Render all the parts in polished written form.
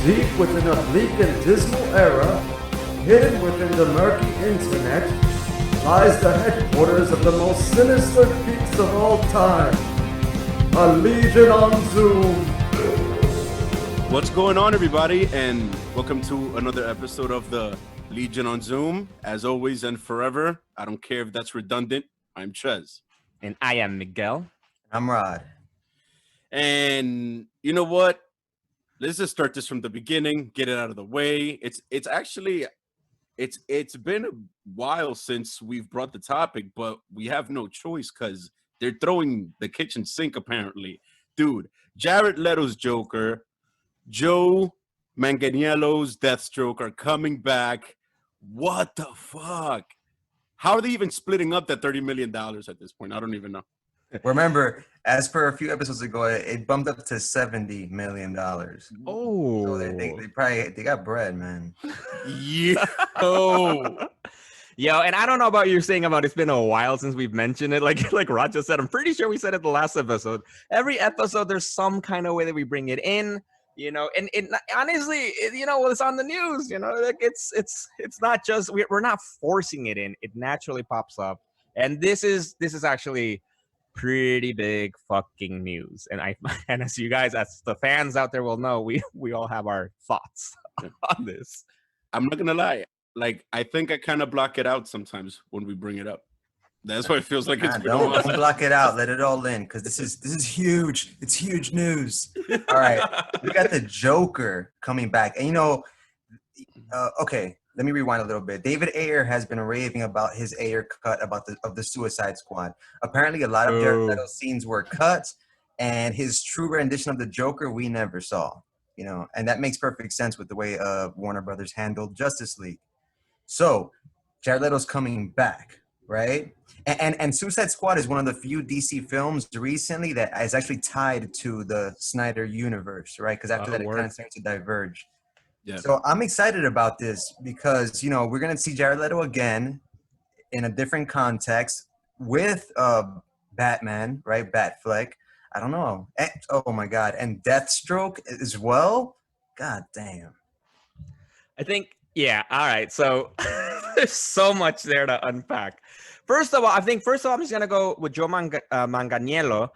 Deep within a bleak and dismal era, hidden within the murky internet, lies the headquarters of the most sinister geeks of all time. A Legion on Zoom. What's going on, everybody, and welcome to another episode of the Legion on Zoom. As always and forever, I don't care if that's redundant, I'm Ches. And I am Miguel. I'm Rod. And you know what? Let's just start this from the beginning, get it out of the way. It's been a while since we've brought the topic, but we have no choice because they're throwing the kitchen sink, apparently. Dude, Jared Leto's Joker, Joe Manganiello's Deathstroke are coming back. What the fuck? How are they even splitting up that $30 million at this point? I don't even know. Remember, as per a few episodes ago, it bumped up to $70 million. Oh, So they got bread, man. Yeah. Oh. Yo, and I don't know about you saying about it's been a while since we've mentioned it. Like Rod just said, I'm pretty sure we said it the last episode. Every episode, there's some kind of way that we bring it in, you know. And honestly, it's on the news. You know, like it's not just we're not forcing it in. It naturally pops up, and this is actually pretty big fucking news. And and as you guys, as the fans out there will know, we all have our thoughts on this. I'm not gonna lie. Like, I think I kind of block it out sometimes when we bring it up. That's what it feels like. Don't block it out. Let it all in, because this is huge. It's huge news. All right, we got the Joker coming back, and okay. Let me rewind a little bit. David Ayer has been raving about his Ayer cut of the Suicide Squad. Apparently, a lot of Jared Leto scenes were cut, and his true rendition of the Joker we never saw. You know, and that makes perfect sense with the way Warner Brothers handled Justice League. So, Jared Leto's coming back, right? And Suicide Squad is one of the few DC films recently that is actually tied to the Snyder universe, right? Because after that, it kind of starts to diverge. Yeah. So I'm excited about this because, we're going to see Jared Leto again in a different context with Batman, right? Batfleck. I don't know. Oh, my God. And Deathstroke as well? God damn. I think, yeah. All right. So there's so much there to unpack. First of all, I'm just going to go with Joe Manganiello.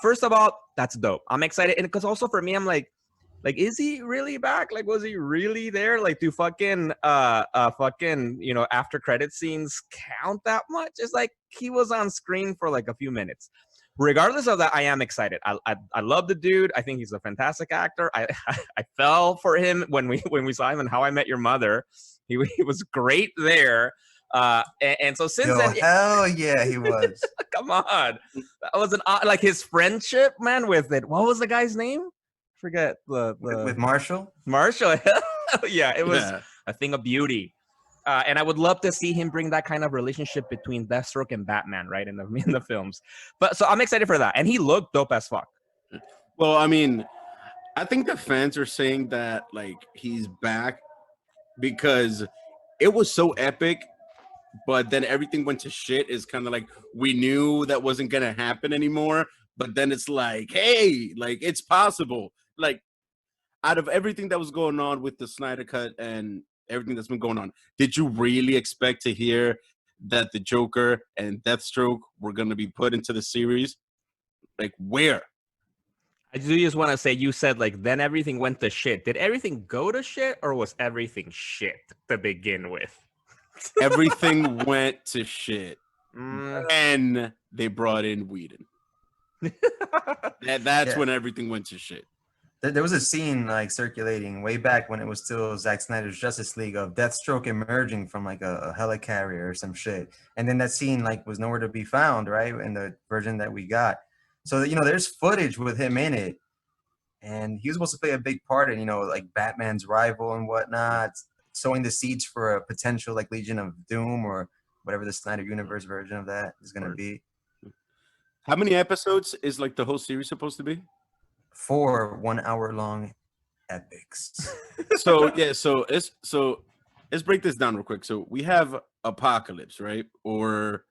First of all, that's dope. I'm excited. And because also for me, I'm like, is he really back? Like, was he really there? Like, do fucking after credit scenes count that much? It's like he was on screen for like a few minutes. Regardless of that, I am excited. I love the dude. I think he's a fantastic actor. I fell for him when we saw him in How I Met Your Mother. He was great there. And so since then, hell yeah, he was. Come on, that was like his friendship, man. With it, what was the guy's name? Forget with Marshall. Yeah, it was a thing of beauty. And I would love to see him bring that kind of relationship between Deathstroke and Batman, right, in the films. But so I'm excited for that, and he looked dope as fuck. Well, I mean, I think the fans are saying that like he's back because it was so epic, but then everything went to shit. Is kind of like we knew that wasn't gonna happen anymore, but then it's like, hey, like it's possible. Like, out of everything that was going on with the Snyder Cut and everything that's been going on, did you really expect to hear that the Joker and Deathstroke were going to be put into the series? Like, where? I do just want to say, you said, like, then everything went to shit. Did everything go to shit, or was everything shit to begin with? Everything went to shit. And they brought in Whedon. That's when everything went to shit. There was a scene like circulating way back when it was still Zack Snyder's Justice League of Deathstroke emerging from like a helicarrier or some shit, and then that scene like was nowhere to be found, right, in the version that we got. So there's footage with him in it, and he was supposed to play a big part in like Batman's rival and whatnot, sowing the seeds for a potential like Legion of Doom or whatever the Snyder Universe version of that is going to be. How many episodes is like the whole series supposed to be? 4 1-hour-long epics. So let's break this down real quick. So we have Apocalypse, right? Or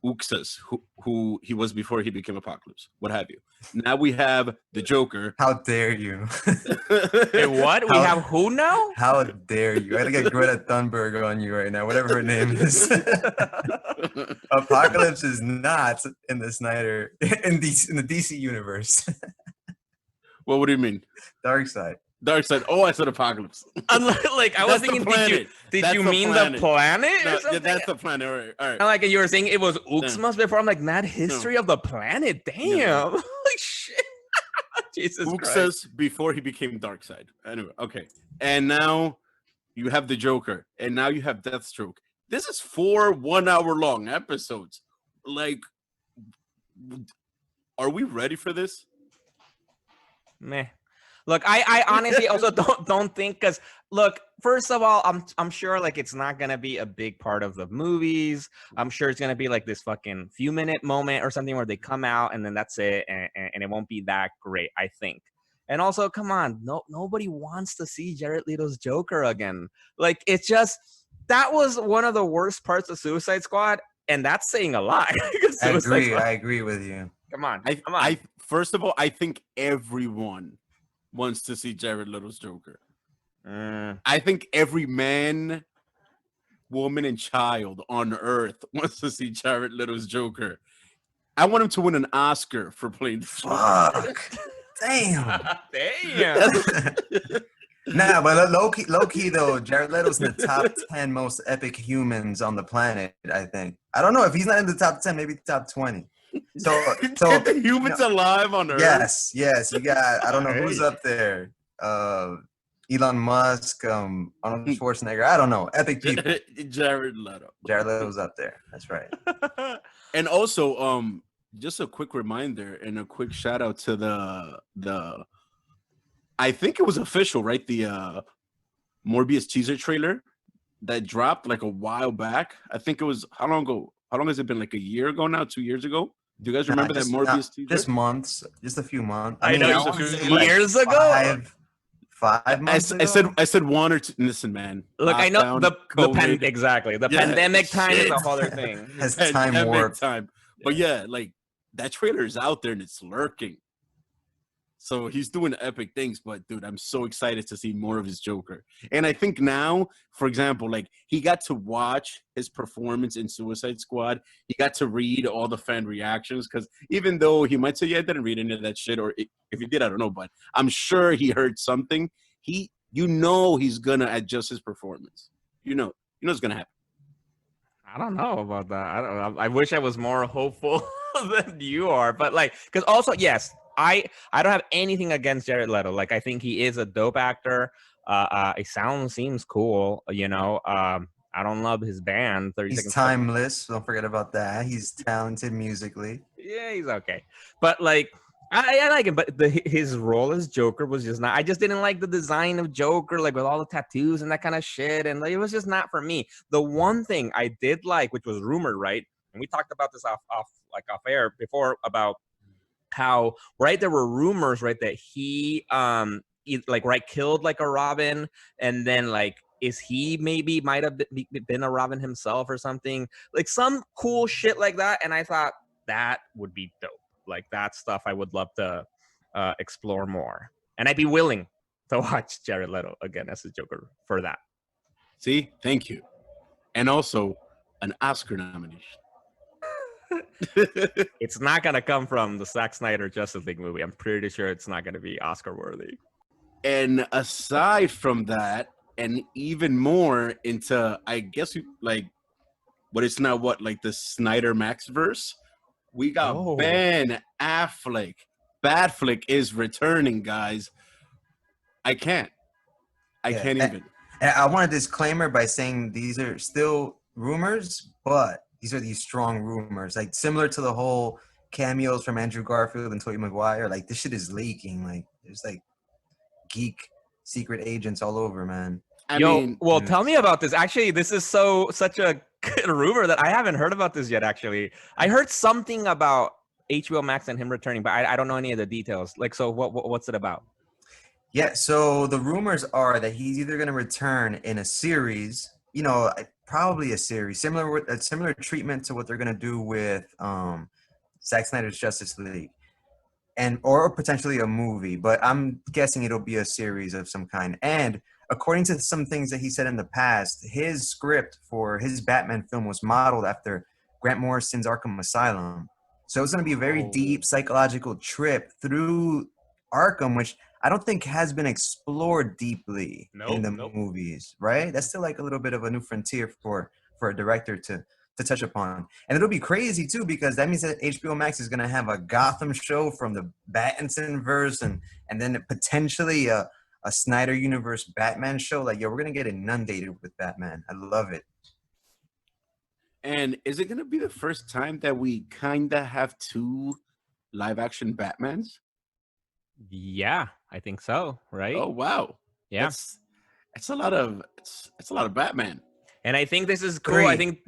Uxas, who he was before he became Apocalypse, what have you. Now we have the Joker. How dare you? Hey, what? We have who now? How dare you? I gotta get Greta Thunberg on you right now, whatever her name is. Apocalypse is not in the Snyder in the DC universe. Well, what do you mean? Darkseid. Darkseid. Oh, I said Apocalypse. Like I was That's the thinking, planet. did That's you the mean planet. the planet or No, yeah, something? that's the planet. All right. All right. And like you were saying, it was Uxmas before. I'm like, mad history of the planet. Damn. Yeah. Like shit. Jesus Christ. Uxas before he became Darkseid. Anyway, okay. And now you have the Joker, and now you have Deathstroke. This is 4 1-hour-long episodes. Like, are we ready for this? Meh. Look, I honestly also don't think, because look, first of all, I'm sure like it's not gonna be a big part of the movies. I'm sure it's gonna be like this fucking few-minute moment or something where they come out and then that's it, and it won't be that great, I think. And also, come on, nobody wants to see Jared Leto's Joker again. Like, it's just, that was one of the worst parts of Suicide Squad, and that's saying a lot. I agree with you. Come on. I first of all, I think everyone wants to see Jared Leto's Joker. I think every man, woman, and child on Earth wants to see Jared Leto's Joker. I want him to win an Oscar for playing the Joker. Fuck. Damn. Damn. Nah, but low key though, Jared Leto's in the top 10 most epic humans on the planet, I think. I don't know if he's not in the top 10, maybe top 20. So the humans alive on Earth. Yes. You got, I don't know who's up there. Elon Musk, Arnold Schwarzenegger. I don't know. Epic people. Jared Leto. Jared Leto's up there. That's right. And also, just a quick reminder and a quick shout out to the I think it was official, right? The Morbius teaser trailer that dropped like a while back. I think it was, how long ago? How long has it been? Like a year ago now? 2 years ago? Do you guys remember that Morbius teaser? Just months, just a few months. I know, I just a wanna few say years ago. 5 months ago? I said 1 or 2. Listen, man. Look, I know COVID. exactly. The pandemic time is a whole other thing. Has time warp. But yeah, like that trailer is out there and it's lurking. So he's doing epic things, but dude, I'm so excited to see more of his Joker. And I think now, for example, like he got to watch his performance in Suicide Squad. He got to read all the fan reactions, because even though he might say, yeah, I didn't read any of that shit, or if he did, I don't know, but I'm sure he heard something. He's gonna adjust his performance. You know it's gonna happen. I don't know about that. I don't know. I wish I was more hopeful than you are, but like, because also, yes, I don't have anything against Jared Leto. Like, I think he is a dope actor. His sound seems cool. You know, I don't love his band. 30 He's Seconds timeless. Don't forget about that. He's talented musically. Yeah, he's okay. But like, I like him. But his role as Joker was just not. I just didn't like the design of Joker, like with all the tattoos and that kind of shit. And like, it was just not for me. The one thing I did like, which was rumored, right? And we talked about this off air before, about how, right, there were rumors, right, that he killed like a Robin, and then like, is he maybe might have been a Robin himself or something, like some cool shit like that. And I thought that would be dope. Like, that stuff I would love to explore more, and I'd be willing to watch Jared Leto again as a Joker for that. See, thank you. And also an Oscar nomination. It's not gonna come from the Zack Snyder Justice League movie. I'm pretty sure it's not gonna be Oscar worthy. And aside from that, and even more into, I guess, like, what it's now, what, like the Snyder Max verse, we got Ben Affleck. Batfleck is returning, guys. I can't even. And I want a disclaimer by saying these are still rumors, but these are these strong rumors, like similar to the whole cameos from Andrew Garfield and Tobey Maguire. Like, this shit is leaking. Like, there's like geek secret agents all over, man. Tell me about this. Actually, this is such a good rumor that I haven't heard about this yet. Actually, I heard something about HBO Max and him returning, but I don't know any of the details. Like, so what's it about? Yeah, so the rumors are that he's either going to return in a series. You know, probably a series, similar treatment to what they're gonna do with Zack Snyder's Justice League, and or potentially a movie. But I'm guessing it'll be a series of some kind. And according to some things that he said in the past, his script for his Batman film was modeled after Grant Morrison's Arkham Asylum. So it's going to be a very deep psychological trip through Arkham, which I don't think has been explored deeply in the movies, right? That's still like a little bit of a new frontier for a director to touch upon. And it'll be crazy too, because that means that HBO Max is gonna have a Gotham show from the Battinson verse, and then potentially a Snyder Universe Batman show. Like, yo, we're gonna get inundated with Batman. I love it. And is it gonna be the first time that we kinda have two live action Batmans? Yeah, I think so. Right? Oh wow. Yeah. It's a lot of Batman. And I think this is cool. Three. I think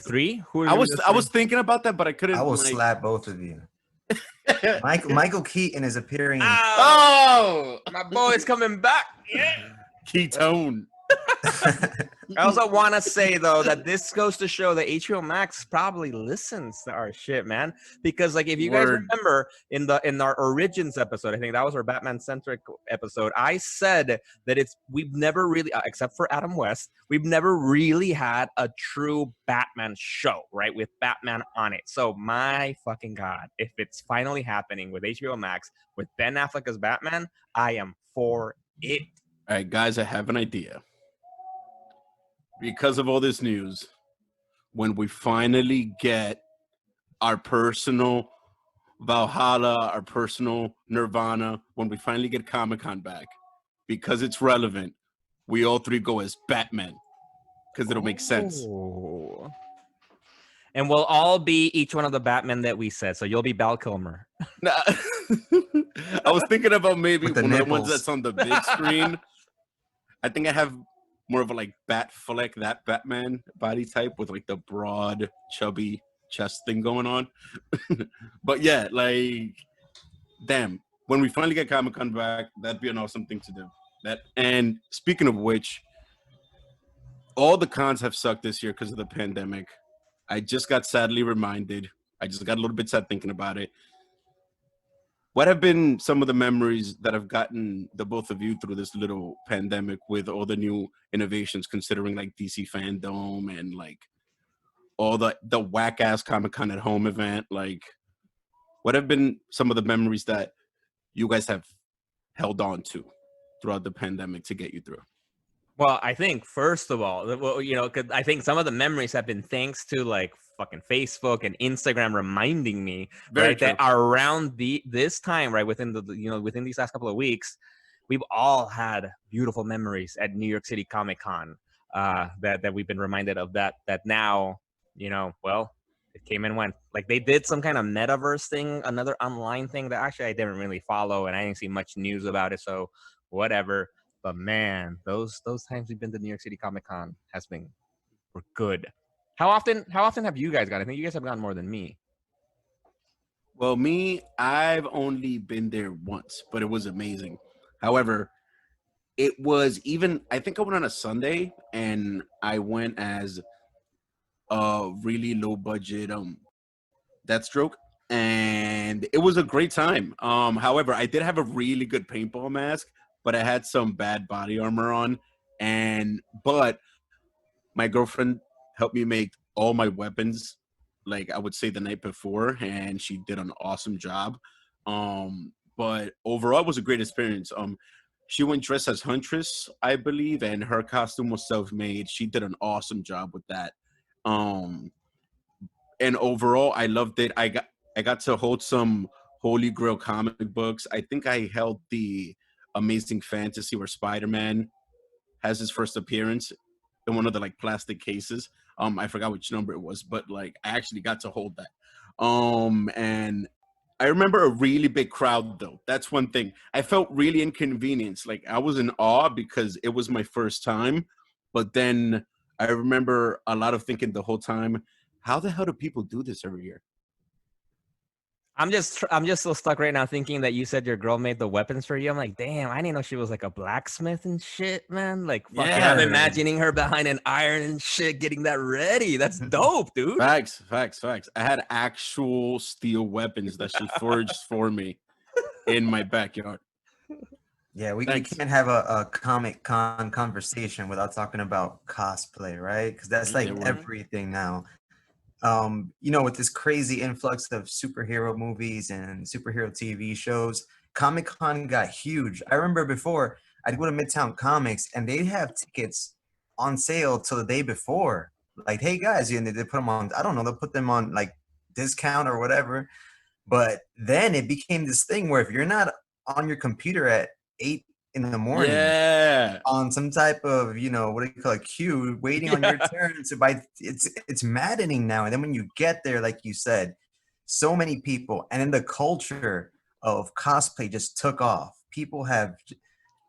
three. Who are I you was gonna say? thinking about that, but I couldn't. I will like... slap both of you. Michael Keaton is appearing. Oh, my boy's coming back. Yeah. Ketone. I also want to say though that this goes to show that HBO Max probably listens to our shit, man. Because like if you guys remember in our Origins episode, I think that was our Batman centric episode. I said that we've never really, except for Adam West, we've never really had a true Batman show, right, with Batman on it. So my fucking god, if it's finally happening with HBO Max with Ben Affleck as Batman, I am for it. All right, guys, I have an idea. Because of all this news, when we finally get our personal Valhalla, our personal Nirvana, when we finally get Comic-Con back, because it's relevant, we all three go as Batman, because it'll make sense. And we'll all be each one of the Batman that we said. So you'll be Val Kilmer. Nah. I was thinking about maybe With the one of the ones nipples. that's on the big screen. I think I have more of a like Batfleck, that Batman body type with like the broad, chubby chest thing going on. But yeah, like, damn, when we finally get Comic-Con back, that'd be an awesome thing to do. And speaking of which, all the cons have sucked this year because of the pandemic. I just got sadly reminded. I just got a little bit sad thinking about it. What have been some of the memories that have gotten the both of you through this little pandemic with all the new innovations, considering like DC Fandom and like all the whack ass Comic-Con at home event? Like, what have been some of the memories that you guys have held on to throughout the pandemic to get you through? Well, I think first of all, because I think some of the memories have been thanks to like fucking Facebook and Instagram reminding me, right, that around this time, right, within within these last couple of weeks, we've all had beautiful memories at New York City Comic Con that we've been reminded of that now, well, it came and went. Like they did some kind of metaverse thing, another online thing that actually I didn't really follow and I didn't see much news about it. So whatever. But man, those times we've been to New York City Comic Con were good. How often have you guys gone? I think you guys have gone more than me. Well, I've only been there once, but it was amazing. However, it was I think I went on a Sunday and I went as a really low budget Deathstroke, and it was a great time. However, I did have a really good paintball mask, but I had some bad body armor on, but my girlfriend helped me make all my weapons, like I would say the night before, and she did an awesome job. But overall, it was a great experience. She went dressed as Huntress, I believe, and her costume was self-made. She did an awesome job with that. And overall, I loved it. I got to hold some Holy Grail comic books. I think I held the Amazing Fantasy where Spider-Man has his first appearance in one of the like plastic cases. I forgot which number it was, but like I actually got to hold that. And I remember a really big crowd though. That's one thing. I felt really inconvenienced. Like I was in awe because it was my first time, but then I remember a lot of thinking the whole time, how the hell do people do this every year? I'm just so stuck right now thinking that you said your girl made the weapons for you. I'm like, damn, I didn't know she was like a blacksmith and shit, man. Like, fuck yeah, I'm Yeah. imagining her behind an iron and shit, getting that ready. That's dope, dude. Facts. I had actual steel weapons that she forged for me in my backyard. Yeah, we Thanks. can't have a Comic Con conversation without talking about cosplay, right? Because that's like Yeah, we're- everything now. With this crazy influx of superhero movies and superhero TV shows, Comic Con got huge. I remember before I'd go to Midtown Comics and they'd have tickets on sale till the day before. Like, hey guys, and they put them on, I don't know, they'll put them on like discount or whatever. But then it became this thing where if you're not on your computer at 8 in the morning yeah. on some type of, what do you call it, queue, waiting on your turn to buy, it's maddening now. And then when you get there, like you said, so many people, and then the culture of cosplay just took off. People have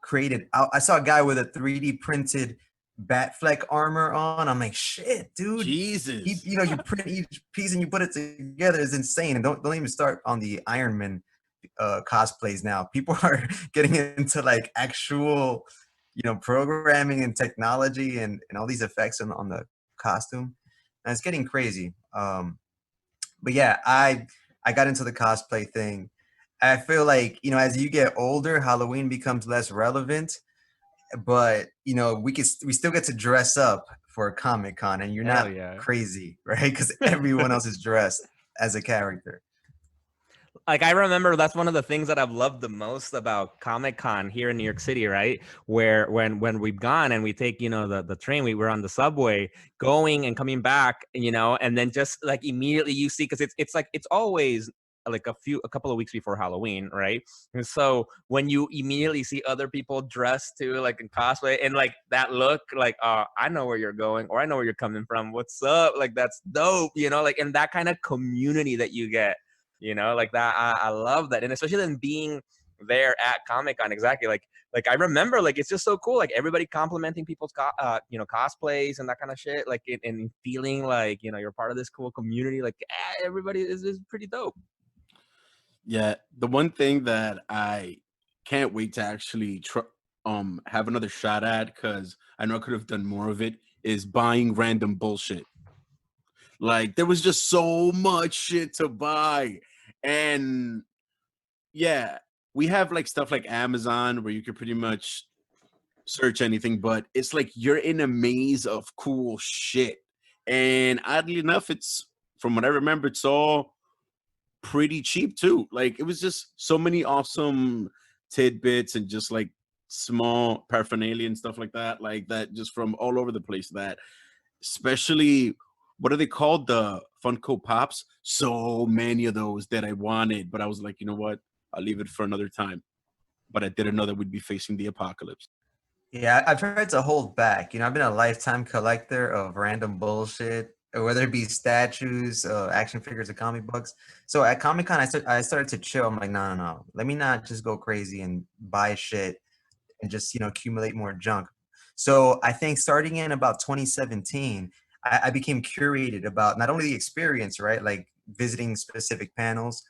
created. I saw a guy with a 3D printed Batfleck armor on. I'm like, shit, dude. Jesus. You print each piece and you put it together. It's insane. And don't even start on the Iron Man cosplays now. People are getting into like actual, programming and technology and all these effects on the costume. And it's getting crazy. But yeah, I got into the cosplay thing. I feel like, as you get older, Halloween becomes less relevant, but we still get to dress up for a Comic Con and you're Hell not yeah. crazy, right? Because everyone else is dressed as a character. Like, I remember that's one of the things that I've loved the most about Comic Con here in New York City, right? Where when we've gone and we take, the train, we were on the subway going and coming back, and then just like immediately you see, because it's like it's always like a couple of weeks before Halloween, right? And so when you immediately see other people dressed too, like in cosplay, and like that look, like, I know where you're going, or I know where you're coming from. What's up? Like, that's dope, like, and that kind of community that you get. Like that. I love that. And especially then being there at Comic-Con, exactly. Like I remember, like, it's just so cool. Like everybody complimenting people's, cosplays and that kind of shit. Like, and feeling like, you're part of this cool community. Like, everybody is pretty dope. Yeah. The one thing that I can't wait to actually have another shot at, because I know I could have done more of it, is buying random bullshit. Like there was just so much shit to buy. And yeah, we have like stuff like Amazon where you can pretty much search anything, but it's like you're in a maze of cool shit. And oddly enough, it's, from what I remember, it's all pretty cheap too. Like it was just so many awesome tidbits and just like small paraphernalia and stuff like that just from all over the place, that especially, what are they called, the Funko Pops? So many of those that I wanted, but I was like, you know what, I'll leave it for another time. But I didn't know that we'd be facing the apocalypse. Yeah, I've tried to hold back. I've been a lifetime collector of random bullshit, whether it be statues, action figures, or comic books. So at Comic Con, I started to chill. I'm like, no. Let me not just go crazy and buy shit and just, accumulate more junk. So I think starting in about 2017, I became curated about not only the experience, right? Like visiting specific panels.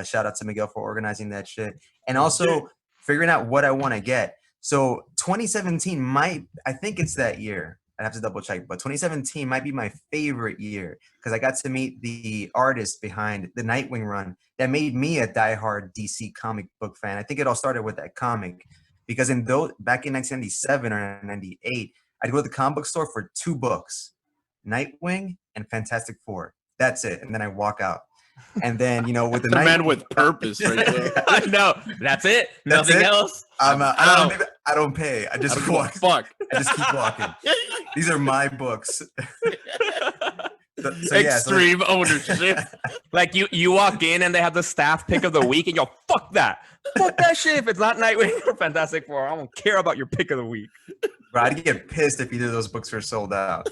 Shout out to Miguel for organizing that shit. And also figuring out what I want to get. So 2017 I think it's that year. I have to double check, but 2017 might be my favorite year because I got to meet the artist behind the Nightwing run that made me a diehard DC comic book fan. I think it all started with that comic because back in 1997 or 98, I'd go to the comic book store for 2 books, Nightwing and Fantastic Four. That's it. And then I walk out. And then, with the The Nightwing, man with purpose right there. I know. That's it. That's Nothing it? else. I don't pay. I I just don't give a walk. fuck. I just keep walking. These are my books. So Extreme ownership. Like you walk in and they have the staff pick of the week and you go, fuck that shit. If it's not Nightwing or Fantastic Four, I don't care about your pick of the week. Bro, I'd get pissed if either of those books were sold out.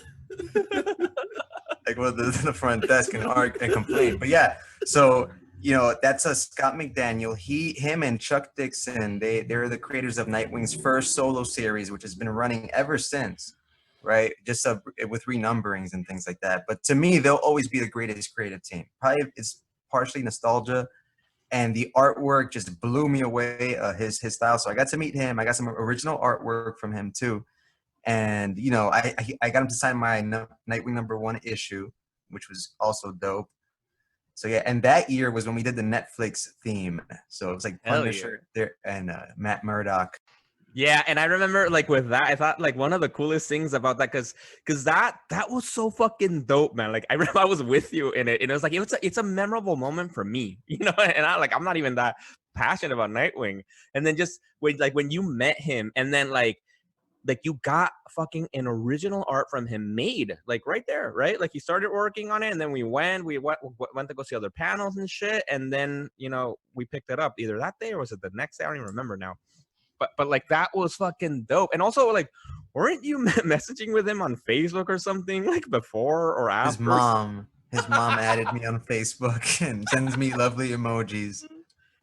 Like go to the front desk and complain. But yeah, so that's a Scott McDaniel. Him and Chuck Dixon, they're the creators of Nightwing's first solo series, which has been running ever since, right? Just with renumberings and things like that. But to me, they'll always be the greatest creative team. Probably it's partially nostalgia, and the artwork just blew me away. His style. So I got to meet him. I got some original artwork from him too, and you know, I got him to sign my Nightwing #1 issue, which was also dope. So yeah, and that year was when we did the Netflix theme. So it was like Hell Punisher there and Matt Murdock. Yeah, and I remember like with that, I thought like one of the coolest things about that, because that was so fucking dope, man. Like I remember I was with you in it, and it was like it's a memorable moment for me, you know. And I'm not even that passionate about Nightwing, and then just when you met him, and then like you got fucking an original art from him made like right there, right? Like he started working on it, and then we went to go see other panels and shit, and then you know we picked it up either that day or was it the next day? I don't even remember now. But like that was fucking dope. And also like, weren't you messaging with him on Facebook or something like before or after? His mom added me on Facebook and sends me lovely emojis.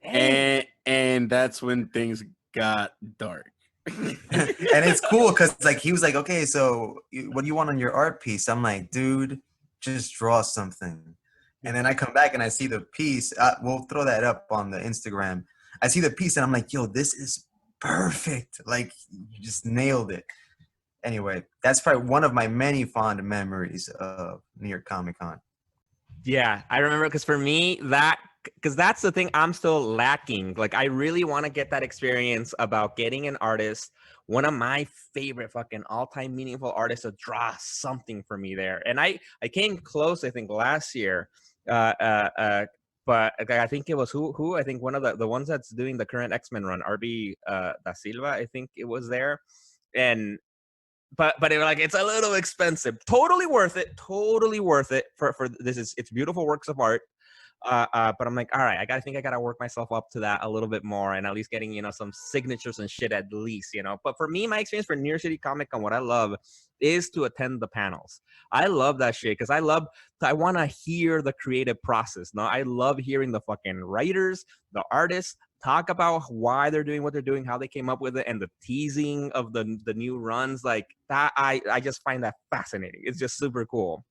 And that's when things got dark. And it's cool because like he was like, okay, so what do you want on your art piece? I'm like, dude, just draw something. And then I come back and I see the piece. We'll throw that up on the Instagram. I see the piece and I'm like, yo, this is perfect. Like you just nailed it. Anyway, that's probably one of my many fond memories of New York Comic Con. Yeah, I remember because for me because that's the thing I'm still lacking. Like I really want to get that experience about getting an artist, one of my favorite fucking all-time meaningful artists, to draw something for me there. And I came close, I think, last year. But I think it was who I think one of the ones that's doing the current X-Men run, RB Da Silva, I think it was there. And but it, like it's a little expensive. Totally worth it for this. It's beautiful works of art. But I'm like, all right, I think I gotta work myself up to that a little bit more, and at least getting, you know, some signatures and shit at least, you know. But for me, my experience for New York City Comic Con, what I love is to attend the panels. I love that shit because I want to hear the creative process. No, I love hearing the fucking writers, the artists talk about why they're doing what they're doing, how they came up with it, and the teasing of the new runs. Like that, I just find that fascinating. It's just super cool.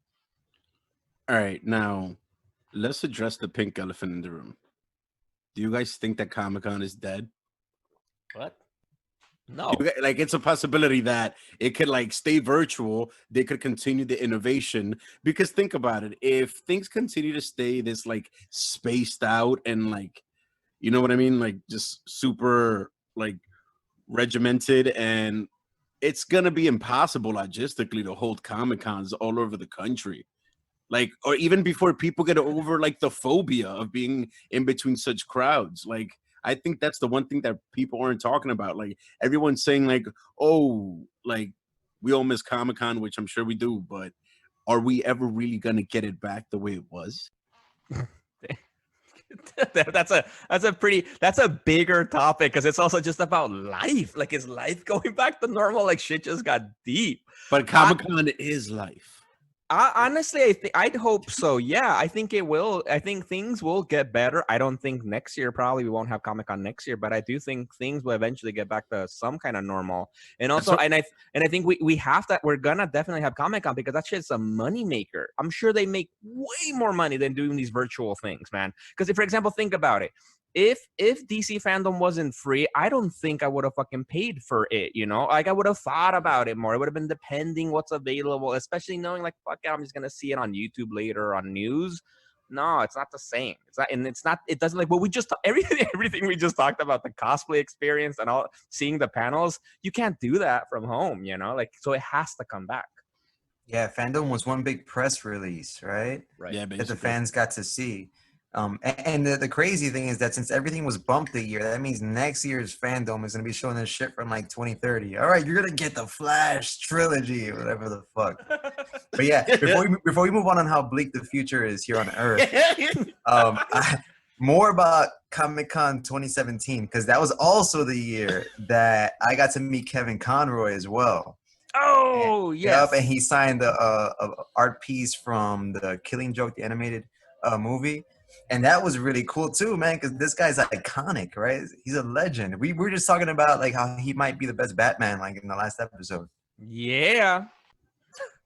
All right, now let's address the pink elephant in the room. Do you guys think that Comic-Con is dead? What? No. Like it's a possibility that it could like stay virtual. They could continue the innovation, because think about it. If things continue to stay this like spaced out and like, you know what I mean? Like just super like regimented, and it's going to be impossible logistically to hold Comic-Cons all over the country. Like, or even before people get over like the phobia of being in between such crowds. Like, I think that's the one thing that people aren't talking about. Like everyone's saying like, oh, like we all miss Comic-Con, which I'm sure we do, but are we ever really going to get it back the way it was? that's a bigger topic, because it's also just about life. Like, is life going back to normal? Like shit just got deep. But Comic-Con is life. Honestly, I'd hope so. Yeah, I think it will. I think things will get better. I don't think next year, probably we won't have Comic-Con next year, but I do think things will eventually get back to some kind of normal. And also, and I think we have that. We're gonna definitely have Comic-Con, because that shit's a moneymaker. I'm sure they make way more money than doing these virtual things, man. Because for example, think about it. If DC fandom wasn't free, I don't think I would have fucking paid for it, you know? Like, I would have thought about it more. It would have been depending what's available, especially knowing, like, fuck it, I'm just going to see it on YouTube later on news. No, it's not the same. It's not, and it's not, it doesn't, like, well, we just, everything we just talked about, the cosplay experience and all, seeing the panels, you can't do that from home, you know? Like, so it has to come back. Yeah, fandom was one big press release, right? Right. Yeah, that basically. the fans got to see. And the crazy thing is that since everything was bumped a year, that means next year's fandom is going to be showing this shit from like 2030. All right, you're going to get the Flash trilogy or whatever the fuck. But yeah, before we move on how bleak the future is here on Earth, more about Comic-Con 2017, because that was also the year that I got to meet Kevin Conroy as well. Oh, yes. Yep, and he signed the art piece from the Killing Joke, the animated movie. And that was really cool too, man, because this guy's iconic, right? He's a legend. We were just talking about like how he might be the best Batman, like in the last episode. Yeah.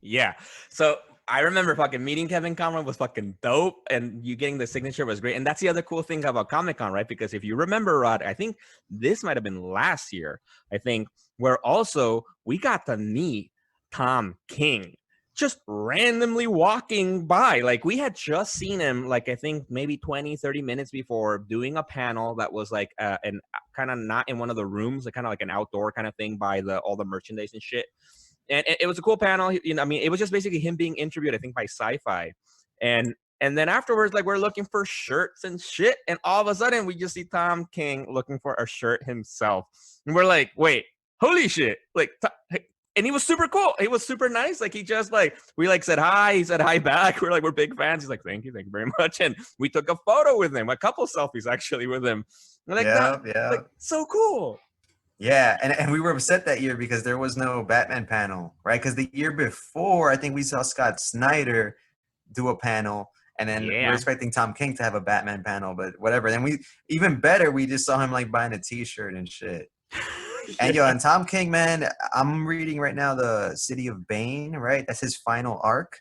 Yeah. So I remember fucking meeting Kevin Conroy was fucking dope, and you getting the signature was great. And that's the other cool thing about Comic-Con, right? Because if you remember, Rod, I think this might have been last year, I think, where also we got to meet Tom King just randomly walking by. Like, we had just seen him, like, I think maybe 20, 30 minutes before, doing a panel that was like an kind of not in one of the rooms, like kind of like an outdoor kind of thing by all the merchandise and shit. And it was a cool panel. You know, I mean, it was just basically him being interviewed, I think, by Sci-Fi. And then afterwards, like, we're looking for shirts and shit. And all of a sudden, we just see Tom King looking for a shirt himself. And we're like, wait, holy shit. Like, and he was super cool. He was super nice. Like, he just, like, we, like, said hi. He said hi back. We're like, we're big fans. He's like, thank you very much. And we took a photo with him, a couple selfies, actually, with him. And like, like, so cool. Yeah, and we were upset that year because there was no Batman panel, right? Because the year before, I think we saw Scott Snyder do a panel, and then we're expecting Tom King to have a Batman panel, but whatever. Then even better, we just saw him like buying a T-shirt and shit. And and Tom King, man, I'm reading right now the City of Bane, right? That's his final arc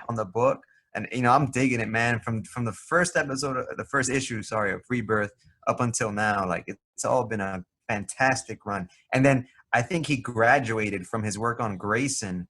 on the book. And, I'm digging it, man. From the first episode, the first issue, of Rebirth up until now, like, it's all been a fantastic run. And then I think he graduated from his work on Grayson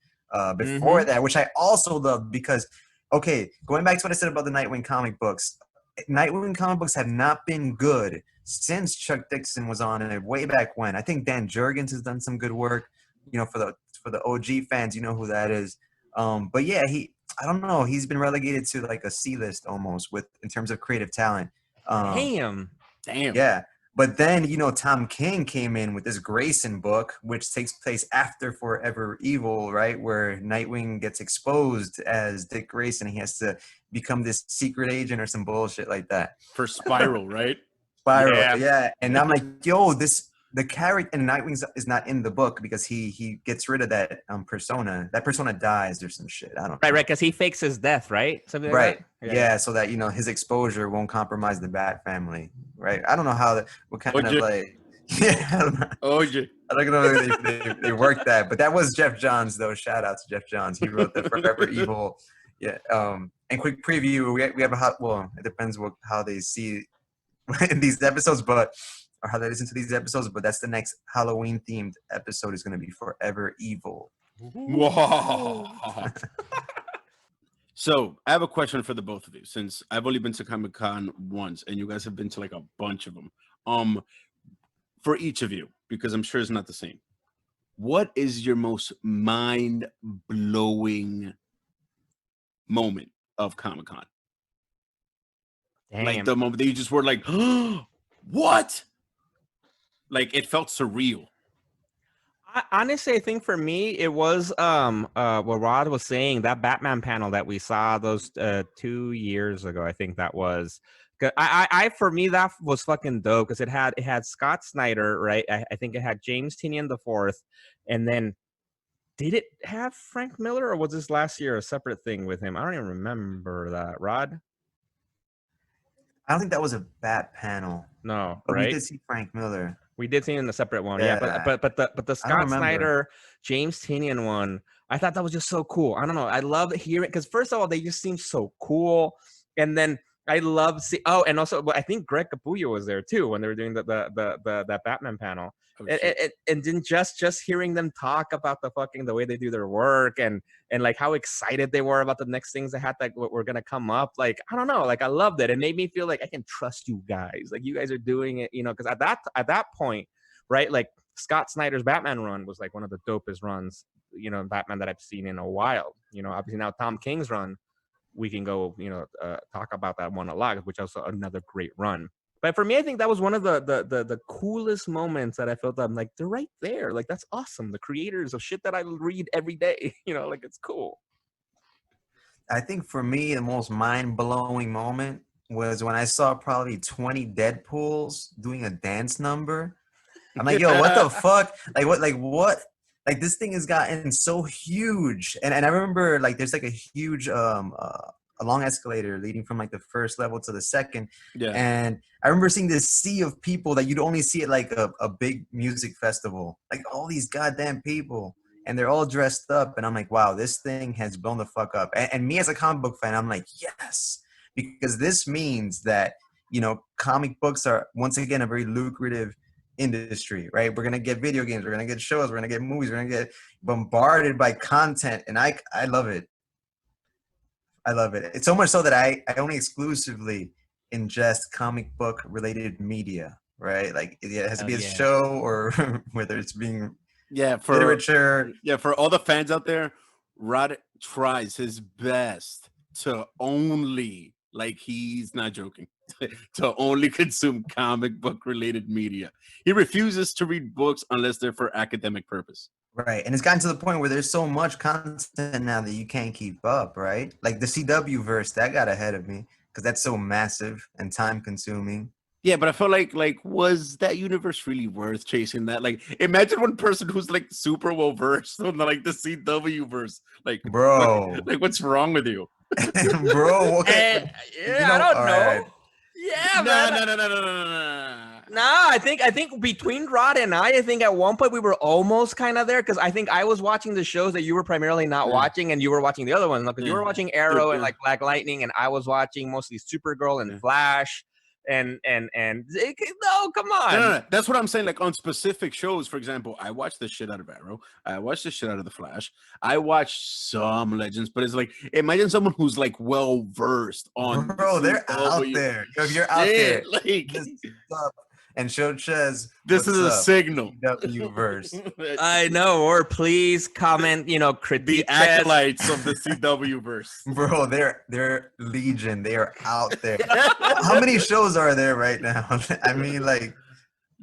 before that, which I also love because, okay, going back to what I said about the Nightwing comic books have not been good since Chuck Dixon was on it way back when. I think Dan Jurgens has done some good work, for the OG fans, you know who that is. But yeah, I don't know, he's been relegated to like a C-list almost in terms of creative talent. Damn. Yeah. But then, Tom King came in with this Grayson book, which takes place after Forever Evil, right? Where Nightwing gets exposed as Dick Grayson. He has to become this secret agent or some bullshit like that. For Spiral, right? Spiral, yeah. And I'm like, yo, the character in Nightwing is not in the book because he gets rid of that persona. That persona dies or some shit. I don't know. Right, because he fakes his death, right? Something like right. that? Yeah, so that, his exposure won't compromise the Bat family, right? I don't know what kind of like... Yeah, I don't know. I don't know if they worked that, but that was Jeff Johns, though. Shout out to Jeff Johns. He wrote the Forever Evil. Yeah. And quick preview, we have it depends how they see in these episodes, or how they listen to these episodes, but that's the next Halloween themed episode is going to be Forever Evil. So I have a question for the both of you, since I've only been to Comic-Con once and you guys have been to like a bunch of them. For each of you, because I'm sure it's not the same. What is your most mind-blowing moment of Comic-Con? Damn. Like the moment that you just were like, what? Like, it felt surreal. Honestly, I think for me, it was what Rod was saying, that Batman panel that we saw those 2 years ago. I think that was. For me, that was fucking dope because it had Scott Snyder, right? I think it had James Tynion IV, and then did it have Frank Miller, or was this last year a separate thing with him? I don't even remember that. Rod? I don't think that was a Bat panel. No, but right? we did see Frank Miller. We did see it in the separate one, yeah. But the Scott Snyder, James Tynion one, I thought that was just so cool. I don't know. I love hearing because first of all, they just seem so cool, and then I love and also I think Greg Capullo was there too when they were doing that Batman panel. And then just hearing them talk about the way they do their work and like how excited they were about the next things they had that were gonna come up. Like, I don't know, like I loved it. It made me feel like I can trust you guys. Like, you guys are doing it, because at that point, right? Like, Scott Snyder's Batman run was like one of the dopest runs, Batman that I've seen in a while. Obviously now Tom King's run, we can go, talk about that one a lot, which also another great run. But for me, I think that was one of the coolest moments that I felt that I'm like, they're right there. Like, that's awesome. The creators of shit that I read every day, like, it's cool. I think for me, the most mind-blowing moment was when I saw probably 20 Deadpools doing a dance number. I'm like, yo, what the fuck? What? Like, this thing has gotten so huge. And I remember, like, there's like a huge a long escalator leading from like the first level to the second. Yeah. And I remember seeing this sea of people that you'd only see at like a big music festival. Like, all these goddamn people. and they're all dressed up, and I'm like, wow, this thing has blown the fuck up. And me as a comic book fan, I'm like, yes, because this means that, you know, comic books are once again a very lucrative industry, right? We're gonna get video games, we're gonna get shows, we're gonna get movies, we're gonna get bombarded by content, and I love it. I love it. It's so much so that I only exclusively ingest comic book related media, right? Like it has to be a show, or whether it's being for literature. Yeah, for all the fans out there, Rod tries his best to only, like, he's not joking, to only consume comic book related media. He refuses to read books unless they're for academic purpose. Right. And it's gotten to the point where there's so much content now that you can't keep up, right? Like the CW verse, that got ahead of me because that's so massive and time consuming. Yeah, but I feel like was that universe really worth chasing that? Like, imagine one person who's like super well versed on like the CW verse. Like, bro, what's wrong with you? Bro, okay. I don't know. Right. Yeah, No. No, I think between Rod and I think at one point we were almost kind of there, because I think I was watching the shows that you were primarily not watching, and you were watching the other ones. Because you were watching Arrow and like Black Lightning, and I was watching mostly Supergirl and Flash. And no, come on. No. That's what I'm saying. Like on specific shows, for example, I watched the shit out of Arrow. I watched the shit out of the Flash. I watched some Legends, but it's like, imagine someone who's like well versed on. Bro, they're out there. If you're out there, like, and show Chez, this is a signal. CW verse. I know, or please comment, critique the acolytes of the CW verse. Bro, they're legion. They are out there. How many shows are there right now? I mean, like,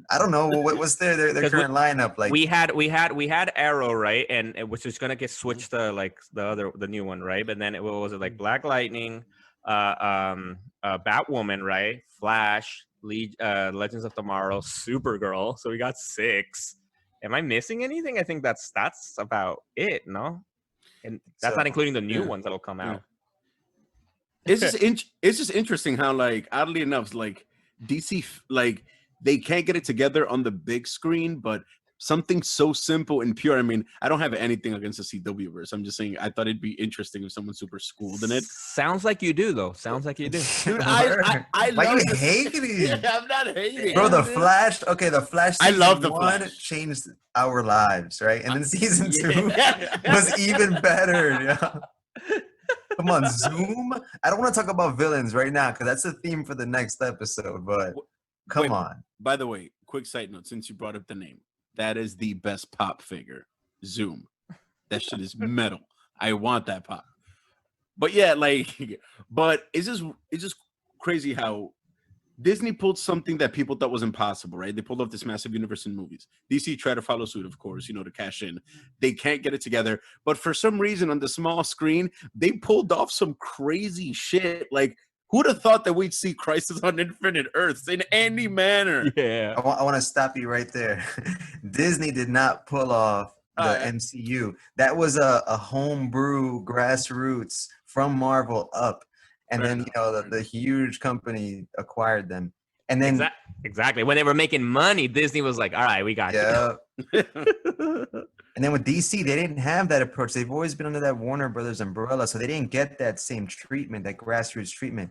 I don't know what's their current lineup. Like we had Arrow, right, and it was just gonna get switched to like the new one, right? But then what was it, like Black Lightning, Batwoman, right? Flash, Legends of Tomorrow, Supergirl. So we got 6. Am I missing anything? I think that's about it, no? And that's not including the new ones that'll come out. It's just interesting how, like, oddly enough, like DC, like they can't get it together on the big screen, but something so simple and pure. I mean, I don't have anything against the CW verse. I'm just saying I thought it'd be interesting if someone super schooled in it. Sounds like you do, though. Sounds like you do. Dude, I why love you hating? I'm not hating. Bro, the Flash. Okay, the Flash. I love the one Flash. changed our lives, right? And then season 2 was even better. Yeah. Come on, Zoom. I don't want to talk about villains right now because that's the theme for the next episode. But come on. By the way, quick side note: since you brought up the name. That is the best pop figure, Zoom. That shit is metal. I want that pop. But yeah, but it's just crazy how Disney pulled something that people thought was impossible, right? They pulled off this massive universe in movies. DC tried to follow suit, of course, to cash in. They can't get it together. But for some reason, on the small screen, they pulled off some crazy shit. Like, who'd have thought that we'd see Crisis on Infinite Earths in any manner? Yeah. I want to stop you right there. Disney did not pull off the MCU. That was a homebrew grassroots from Marvel up. And then, the huge company acquired them. And then exactly. When they were making money, Disney was like, all right, we got you. And then with DC, they didn't have that approach. They've always been under that Warner Brothers umbrella, so they didn't get that same treatment, that grassroots treatment.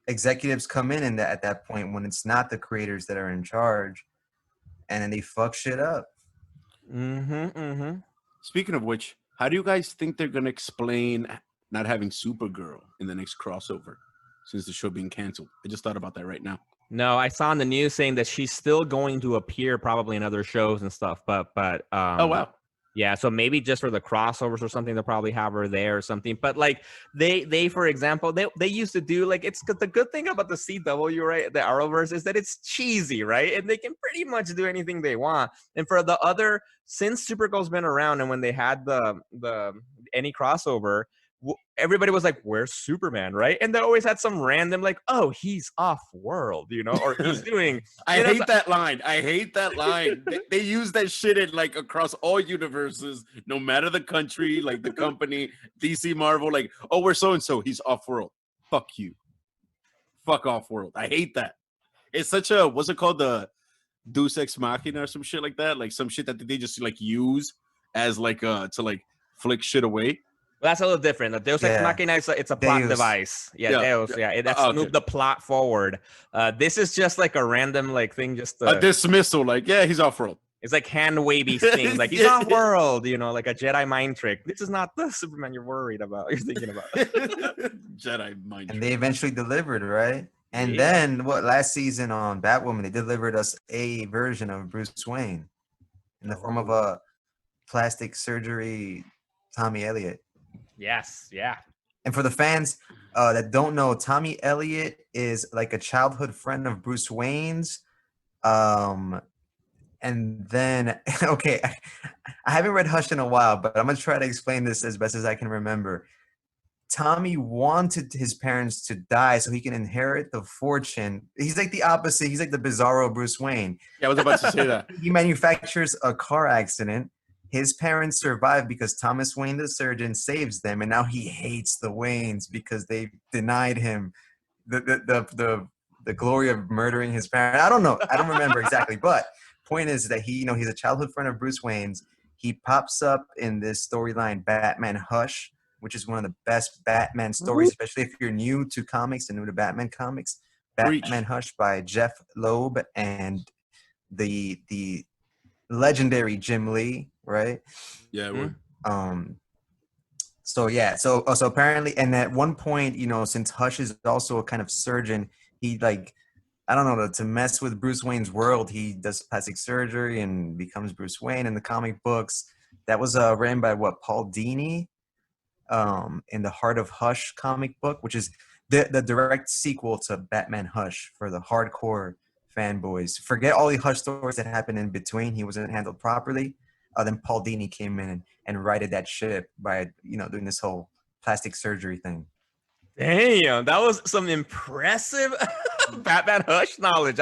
Executives come in at that point when it's not the creators that are in charge, and then they fuck shit up. Speaking of which, how do you guys think they're gonna explain not having Supergirl in the next crossover since the show being canceled? I just thought about that right now. No, I saw in the news saying that she's still going to appear probably in other shows and stuff, but oh wow. Yeah, so maybe just for the crossovers or something, they'll probably have her there or something. But like they for example, they used to do, like, it's the good thing about the CW, right? The Arrowverse is that it's cheesy, right? And they can pretty much do anything they want. And for the other, since Supergirl's been around and when they had the any crossover, everybody was like, where's Superman, right? And they always had some random, like, oh, he's off world, or he's doing I hate that line. They use that shit in, like, across all universes, no matter the country, like the company, DC, Marvel, like, oh, we're so and so, he's off world. Fuck you. Fuck off world. I hate that. It's such a, what's it called, Deus Ex Machina or some shit like that, like some shit that they just like use as like to like flick shit away. Well, that's a little different. The Deus Ex Yeah. Machina it's a plot Deus. device. Yeah, Yeah. Deus. Yeah, that's to Okay. move the plot forward. This is just like a random like thing. Just A dismissal, like he's off world. it's like hand wavy things. Like he's off world. You know, like a Jedi mind trick. This is not the Superman you're worried about. You're thinking about. Jedi mind. And they eventually delivered, right? And Yeah. then last season on Batwoman, they delivered us a version of Bruce Wayne in the form of a plastic surgery Tommy Elliott. Yes. Yeah. And for the fans that don't know, Tommy Elliott is like a childhood friend of Bruce Wayne's. And then, okay, I haven't read Hush in a while, but I'm going to try to explain this as best as I can remember. Tommy wanted his parents to die so he can inherit the fortune. He's like the opposite. He's like the bizarro Bruce Wayne. Yeah, I was about to say that. He manufactures a car accident. His parents survive because Thomas Wayne, the surgeon, saves them, and now he hates the Waynes because they denied him the glory of murdering his parents. I don't know. I don't remember exactly, but point is that he's a childhood friend of Bruce Wayne's. He pops up in this storyline, Batman Hush, which is one of the best Batman stories, especially if you're new to comics and new to Batman comics. Batman Hush by Jeff Loeb and the legendary Jim Lee, right? Yeah. So apparently, and at one point, since Hush is also a kind of surgeon, he I don't know, to mess with Bruce Wayne's world, he does plastic surgery and becomes Bruce Wayne in the comic books. That was written by Paul Dini in the Heart of Hush comic book, which is the direct sequel to Batman Hush for the hardcore fanboys. Forget all the Hush stories that happened in between. He wasn't handled properly. Then Paul Dini came in and righted that ship by doing this whole plastic surgery thing. Damn, that was some impressive Batman Hush knowledge.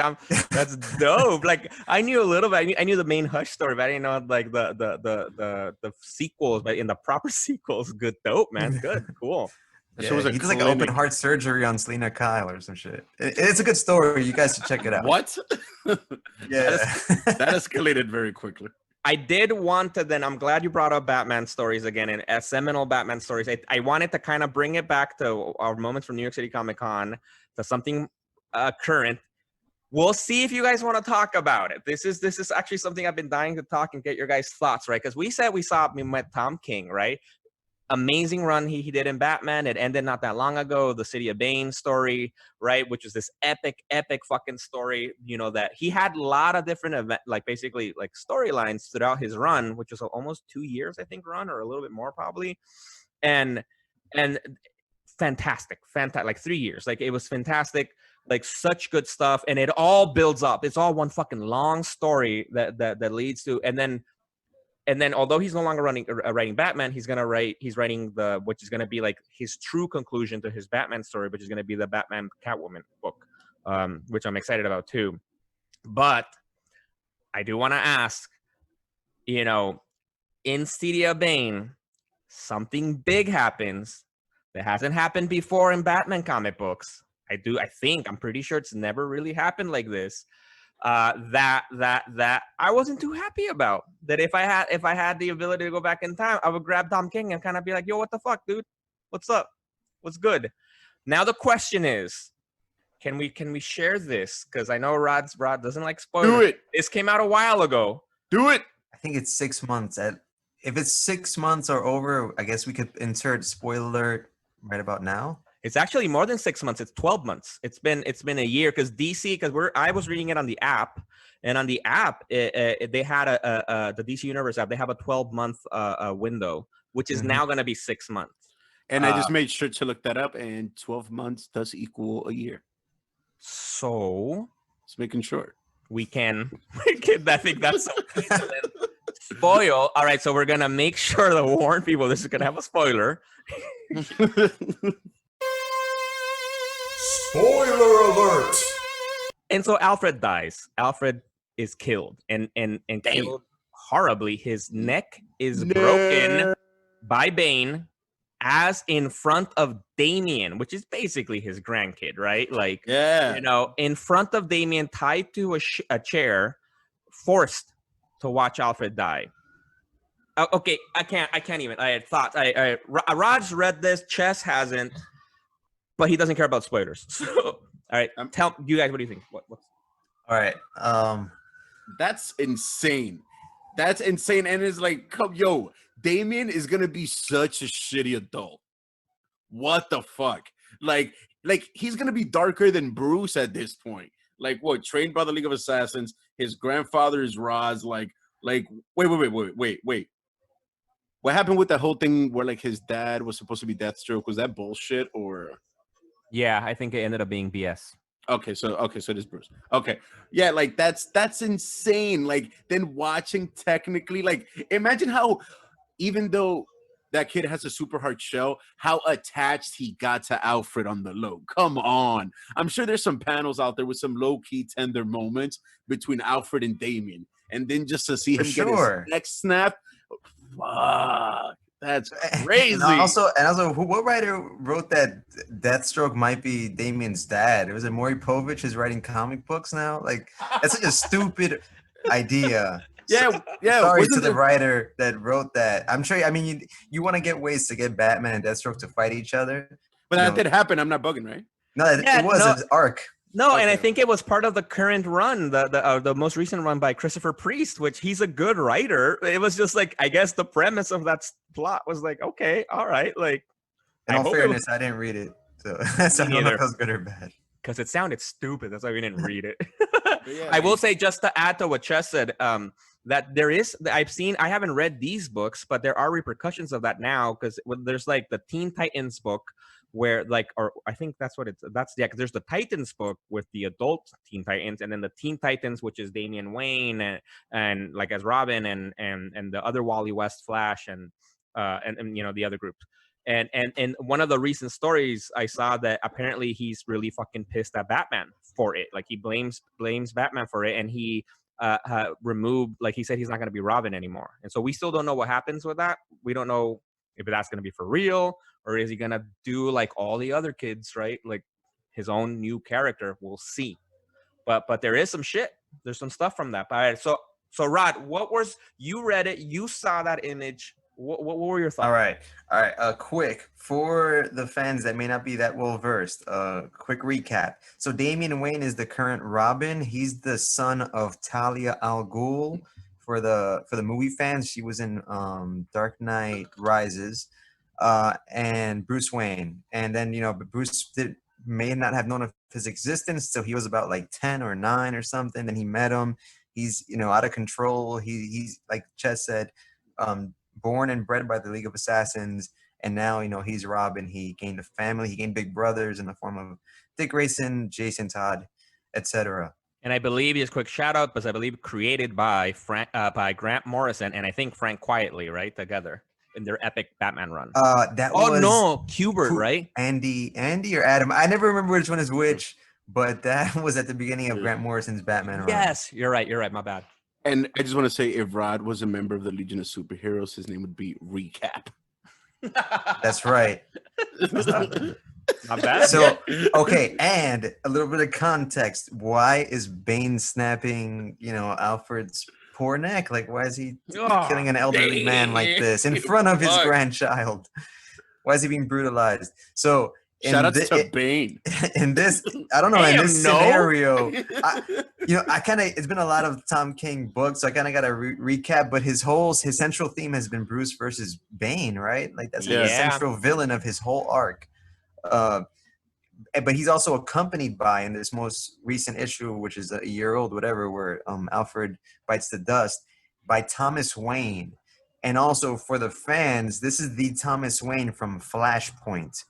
That's dope. Like I knew a little bit. I knew the main Hush story, but I didn't know like the sequels. But in the proper sequels, good, dope, man. Good, cool. Yeah, he does like an open heart surgery on Selena Kyle or some shit. It's a good story. You guys should check it out. What? Yeah, that escalated very quickly. I did want to then, I'm glad you brought up Batman stories again, and as seminal Batman stories. I wanted to kind of bring it back to our moments from New York City Comic Con to something current. We'll see if you guys want to talk about it. This is actually something I've been dying to talk and get your guys' thoughts, right? Because we met Tom King, right? Amazing run he did in Batman. It ended not that long ago. The City of Bane story, right? Which is this epic fucking story. That he had a lot of different basically storylines throughout his run, which was almost 2 years, I think, run, or a little bit more probably. And fantastic, like 3 years. Like it was fantastic. Like such good stuff, and it all builds up. It's all one fucking long story that leads to, and then although he's no longer writing Batman, he's writing which is gonna be like his true conclusion to his Batman story, which is gonna be the Batman Catwoman book, which I'm excited about too. But I do want to ask, in City of Bane, something big happens that hasn't happened before in Batman comic books. I'm pretty sure it's never really happened like this. That I wasn't too happy about. That if I had the ability to go back in time, I would grab Tom King and kind of be like, yo, what the fuck, dude? What's up? What's good? Now the question is, can we share this? Because I know Rod doesn't like spoilers. Do it. This came out a while ago. Do it. I think it's 6 months. If it's 6 months or over, I guess we could insert spoiler alert right about now. It's actually more than 6 months. It's 12 months. It's been a year because I was reading it on the app, and on the app they had the DC Universe app. They have a 12-month window, which is now going to be 6 months. And I just made sure to look that up, and 12 months does equal a year. So just making sure we can. I think that's so spoil. All right, so we're gonna make sure to warn people. This is gonna have a spoiler. Spoiler alert! And so Alfred dies. Alfred is killed and killed horribly. His neck is broken by Bane, as in front of Damian, which is basically his grandkid, right? Like, yeah, in front of Damian, tied to a chair, forced to watch Alfred die. Okay, I can't even. I had thoughts. Raj read this. Chess hasn't, but he doesn't care about spoilers. So, all right, tell you guys, what do you think? What's... All right. That's insane. That's insane. And it's like, yo, Damien is gonna be such a shitty adult. What the fuck? Like he's gonna be darker than Bruce at this point. Like, what? Trained by the League of Assassins. His grandfather is Roz. Wait. What happened with that whole thing where like his dad was supposed to be Deathstroke? Was that bullshit or? Yeah, I think it ended up being BS. Okay, so it is Bruce. Okay, yeah, like that's insane. Like then watching technically, like imagine how, even though that kid has a super hard shell, how attached he got to Alfred on the low. Come on, I'm sure there's some panels out there with some low key tender moments between Alfred and Damien, and then just to see him get his neck snapped. Fuck, that's crazy. And also, what writer wrote that Deathstroke might be Damien's dad? Was it Maury Povich is writing comic books now? Like, that's such a stupid idea. Yeah. Sorry to the writer that wrote that. I'm sure. I mean, you want to get ways to get Batman and Deathstroke to fight each other. But that did happen. I'm not bugging, right? No, it was an arc. No, okay. And I think it was part of the current run, the most recent run by Christopher Priest, which he's a good writer. It was just like, I guess the premise of that plot was like, okay, all right. Like, in all fairness, I didn't read it, so I don't know if it was good or bad. Because it sounded stupid. That's why we didn't read it. I will say, just to add to what Chess said, that there is, I haven't read these books, but there are repercussions of that now, because there's like the Teen Titans book, where like, or I think that's what it's, that's, yeah, because there's the Titans book with the adult Teen Titans, and then the Teen Titans, which is Damian Wayne and like as Robin and the other Wally West Flash and you know, the other groups. And one of the recent stories I saw, that apparently he's really fucking pissed at Batman for it. Like he blames Batman for it, and he removed, like he said, he's not going to be Robin anymore. And so we still don't know what happens with that. We don't know if that's going to be for real, or is he going to do like all the other kids, right? Like his own new character. We'll see. But there is some shit. There's some stuff from that. All right, so Rod, what was, you read it, you saw that image. What were your thoughts? All right. Quick, for the fans that may not be that well versed, quick recap. So Damian Wayne is the current Robin. He's the son of Talia al Ghul. For the movie fans, she was in Dark Knight Rises, and Bruce Wayne. And then, you know, Bruce may not have known of his existence till he was about like 10 or 9 or something. Then he met him. He's, you know, out of control. He's like Chet said, born and bred by the League of Assassins, and now, you know, he's Robin. He gained a family. He gained big brothers in the form of Dick Grayson, Jason Todd, etc. And I believe, just quick shout out, because I believe created by by Grant Morrison and I think Frank Quietly, right, together in their epic Batman run. Kubert, right? Andy or Adam. I never remember which one is which, but that was at the beginning of Grant Morrison's Batman run. Yes, you're right. My bad. And I just want to say, if Rod was a member of the Legion of Superheroes, his name would be Recap. That's right. Not bad. So, okay, and a little bit of context. Why is Bane snapping, you know, Alfred's poor neck? Like, why is he killing an elderly man like this in front of his grandchild? Why is he being brutalized? So, shout out to Bane. In this, I don't know, in this scenario, it's been a lot of Tom King books, so I kind of got to recap, but his central theme has been Bruce versus Bane, right? Like, that's the central villain of his whole arc. But he's also accompanied by, in this most recent issue, which is a year old, whatever, where Alfred bites the dust, by Thomas Wayne. And also for the fans, this is the Thomas Wayne from Flashpoint,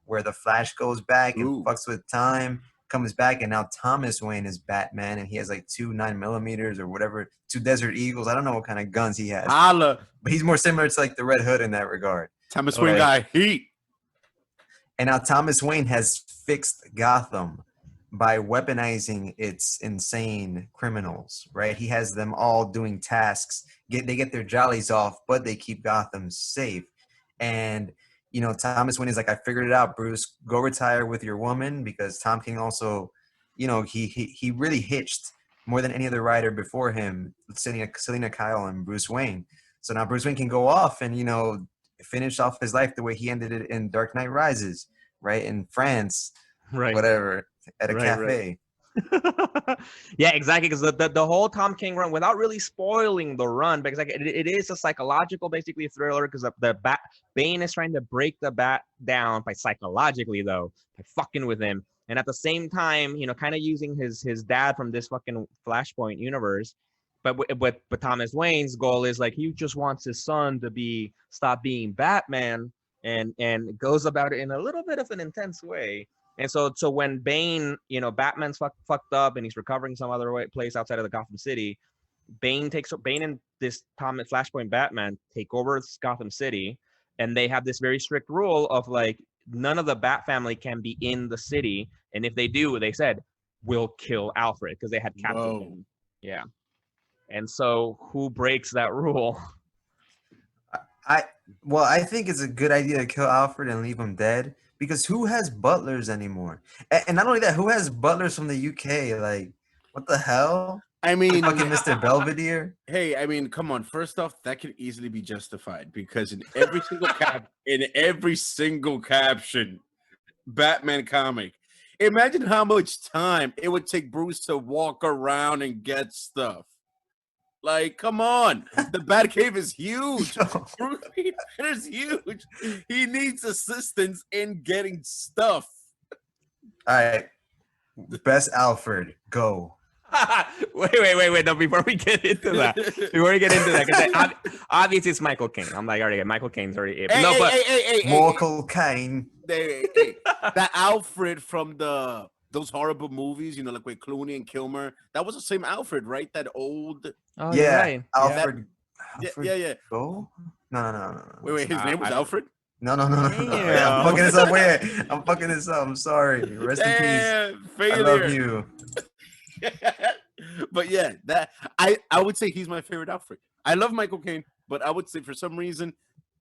where the Flash goes back and fucks with time, comes back, and now Thomas Wayne is Batman, and he has like 2 9mm or whatever, 2 Desert Eagles. I don't know what kind of guns he has. But he's more similar to like the Red Hood in that regard. Thomas Wayne guy, heat. And now Thomas Wayne has fixed Gotham by weaponizing its insane criminals, right? He has them all doing tasks. They get their jollies off, but they keep Gotham safe. And, you know, Thomas Wayne is like, I figured it out, Bruce. Go retire with your woman, because Tom King also, you know, he really hitched more than any other writer before him, Selena Kyle and Bruce Wayne. So now Bruce Wayne can go off and, finish off his life the way he ended it in Dark Knight Rises, right? In France, Right. whatever, at a Right, cafe. Yeah, exactly. Because the whole Tom King run, without really spoiling the run, because like it is a psychological, basically thriller. Because Bane is trying to break the Bat down by psychologically, though, by fucking with him, and at the same time, kind of using his dad from this fucking Flashpoint universe. But Thomas Wayne's goal is like he just wants his son to stop being Batman, and goes about it in a little bit of an intense way. And so when Bane, Batman's fucked up and he's recovering some other place outside of the Gotham City, Bane and this Flashpoint Batman take over Gotham City, and they have this very strict rule of like none of the Bat family can be in the city, and if they do, they said we'll kill Alfred because they had captured him. Yeah, and so who breaks that rule? I think it's a good idea to kill Alfred and leave him dead, because who has butlers anymore? And not only that, who has butlers from the UK? Like, what the hell? I mean, Fucking Mr. Belvedere. hey, I mean, come on. First off, that could easily be justified because in every single caption, Batman comic, imagine how much time it would take Bruce to walk around and get stuff. Like, come on. The Batcave is huge. Bruce Wayne is huge. He needs assistance in getting stuff. All right. Best Alfred, go. wait. No, before we get into that, because obviously it's Michael Caine. I'm like, already, Michael Caine's already. Michael Caine. That Alfred from those horrible movies, like with Clooney and Kilmer, that was the same Alfred, right? That old. Oh, yeah, right. Alfred. Yeah. Go? No. Wait. His name was Alfred? No. I'm fucking this up. Wait, I'm fucking this up. I'm sorry. Rest in peace. Failure. I love you. But yeah, that I would say he's my favorite Alfred. I love Michael Caine, but I would say for some reason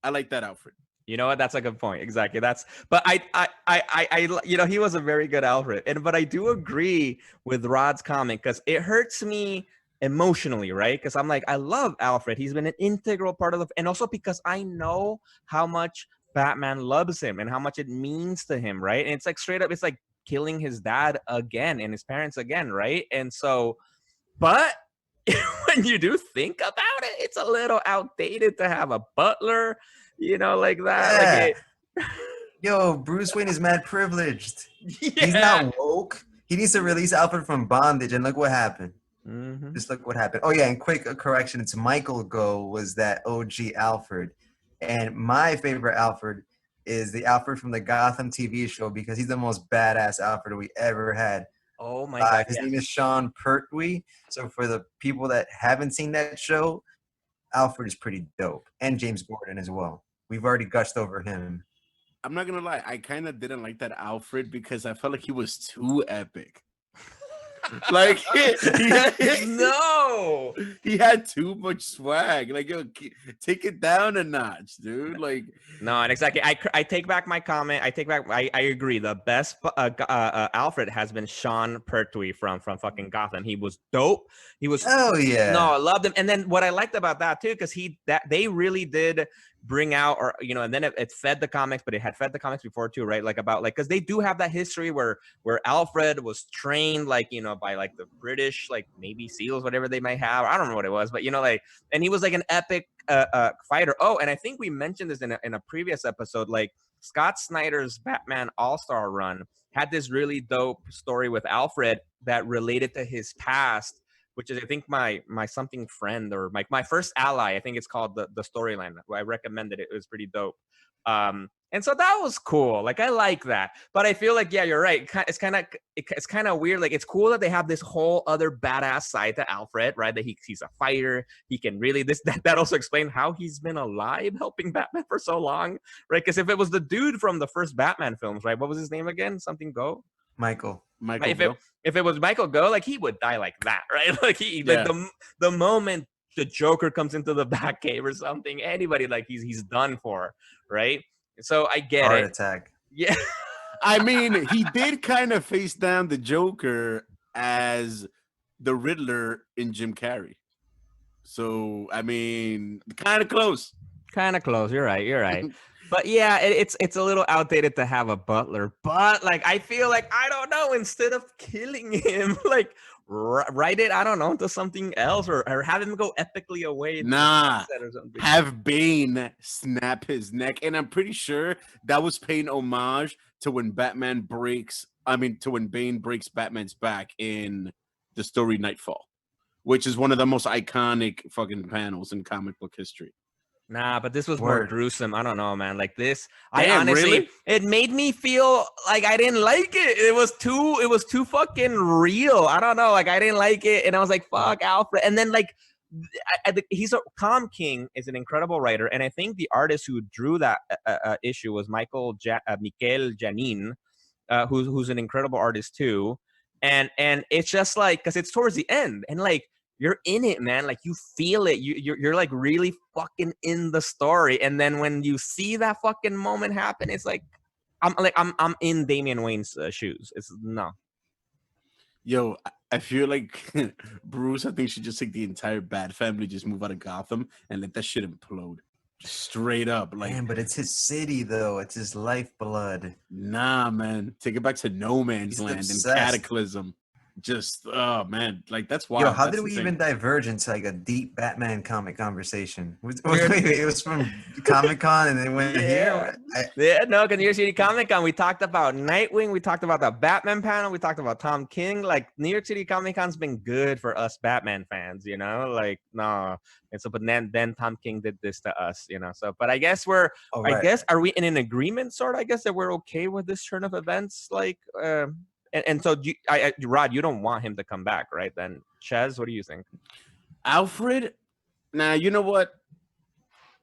I like that Alfred. You know what? That's a good point. Exactly. But he was a very good Alfred. But I do agree with Rod's comment because it hurts me emotionally, right? Because I'm like, I love Alfred. He's been an integral part of and also because I know how much Batman loves him and how much it means to him, right? And it's like straight up, it's like killing his dad again and his parents again, right? And so, but when you do think about it, it's a little outdated to have a butler, like that. Yeah. Yo, Bruce Wayne is mad privileged. Yeah. He's not woke. He needs to release Alfred from bondage, and look what happened. Mm-hmm. Just look what happened. Oh yeah, and quick correction, it's Michael Go was that OG Alfred. And my favorite Alfred is the Alfred from the Gotham TV show because he's the most badass Alfred we ever had. Oh my God. His name is Sean Pertwee. So for the people that haven't seen that show, Alfred is pretty dope. And James Gordon as well. We've already gushed over him. I'm not gonna lie, I kind of didn't like that Alfred because I felt like he was too epic. Like no, he had too much swag. Like, yo, take it down a notch, dude. Like, no, and exactly. I take back my comment. I agree. The best Alfred has been Sean Pertwee from fucking Gotham. He was dope. He was. Oh yeah. No, I loved him. And then what I liked about that too, because they really did bring out, or and then it fed the comics, but it had fed the comics before too, right? Like about because they do have that history where Alfred was trained by like the British like Navy SEALs, whatever they might have. I don't know what it was, but and he was like an epic fighter. Oh, and I think we mentioned this in a previous episode. Like Scott Snyder's Batman All-Star run had this really dope story with Alfred that related to his past, which is I think my something friend or my first ally. I think it's called the storyline. I recommended it. It was pretty dope. And so that was cool. Like I like that, but I feel like you're right. It's kind of weird. Like it's cool that they have this whole other badass side to Alfred, right? That he's a fighter. He can really that also explains how he's been alive helping Batman for so long, right? Because if it was the dude from the first Batman films, right? What was his name again? Something Go. Michael. If it was Michael Go, like he would die like that, right? Like like the moment the Joker comes into the Batcave or something, anybody like he's done for, right? So I get Heart attack. Yeah. I mean, he did kind of face down the Joker as the Riddler in Jim Carrey. So I mean, kind of close. Kind of close. You're right. You're right. But yeah, it's a little outdated to have a butler. But like, I feel like, I don't know, instead of killing him, like write it, I don't know, into something else, or have him go epically away. Nah, Or something. have Bane snap his neck, and I'm pretty sure that was paying homage to when Bane breaks Batman's back in the story Nightfall, which is one of the most iconic fucking panels in comic book history. Nah, but this was more gruesome. I don't know, man. Like this, Damn, I honestly, really? it made me feel like I didn't like it. It was too fucking real. I don't know. Like, I didn't like it, and I was like, "Fuck, Alfred." And then like, Tom King is an incredible writer, and I think the artist who drew that issue was Michael Janin, who's an incredible artist too. And it's just like, because it's towards the end, and like, you're in it, man. Like, you feel it. You're like really fucking in the story. And then when you see that fucking moment happen, it's like, I'm in Damian Wayne's shoes. It's no. Yo, I feel like Bruce, I think, should just take the entire Bat family, just move out of Gotham, and let that shit implode. Straight up. Like, man, but it's his city, though. It's his lifeblood. Nah, man. Take it back to No Man's Land and Cataclysm. Just, oh, man. Like, that's wild. Yo, how that's did we insane. even diverge into like a deep Batman comic conversation? It was from Comic-Con and then went here? Yeah, no, because New York City Comic Con, we talked about Nightwing, we talked about the Batman panel, we talked about Tom King. Like, New York City Comic Con's been good for us Batman fans, you know? Like, no. And so, but then Tom King did this to us, you know? So, but I guess are we in an agreement, sort of? I guess that we're okay with this turn of events? Like, and so, Rod, you don't want him to come back, right? Then, Chez, what do you think? Alfred? Nah, you know what?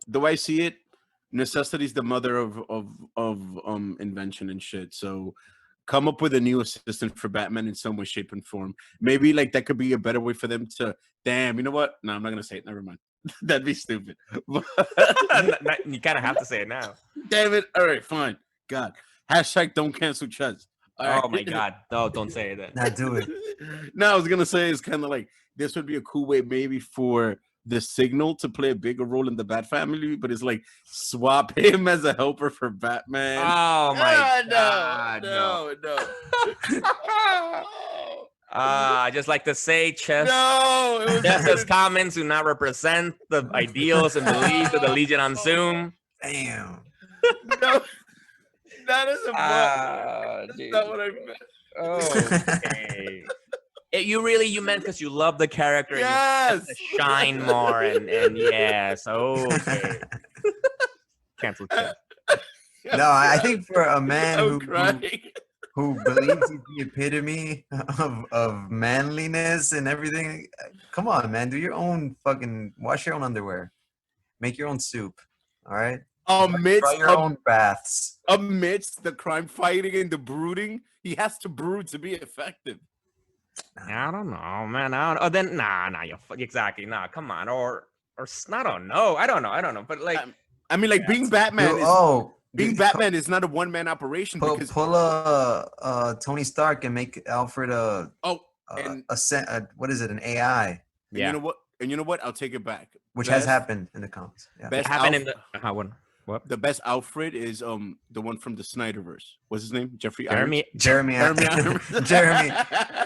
The way I see it, necessity is the mother of invention and shit. So, come up with a new assistant for Batman in some way, shape, and form. Maybe like that could be a better way for them to. Damn, you know what? No, I'm not gonna say it. Never mind. That'd be stupid. You kind of have to say it now. Damn it! All right, fine. God. # don't cancel Chez. Oh my God! No, don't say that. Not do it. No, I was gonna say it's kind of like this would be a cool way maybe for the Signal to play a bigger role in the Bat family, but it's like swap him as a helper for Batman. Oh my God! No. I just like to say, Chess. No, Chess's comments do not represent the ideals and beliefs of the Legion on Zoom. Damn. No. That is that's not what I meant. Okay. You meant because you love the character. Yes. And you to shine more and yes. Okay. Cancel. No, I think for a man who believes he's the epitome of manliness and everything, come on, man, do your own fucking wash your own underwear, make your own soup. All right. Amidst your own baths. Amidst the crime fighting and the brooding, he has to brood to be effective. I don't know, man. Exactly. Nah, come on. Or I don't know. I don't know. But like, I mean, like being Batman. Batman is not a one-man operation. Pull a Tony Stark and make Alfred what is it? An AI. Yeah. And you know what? I'll take it back. Which has happened in the comics. Yeah. It happened in the one. What? The best Alfred is the one from the Snyderverse. What's his name? Jeremy Irons. Jeremy Irons.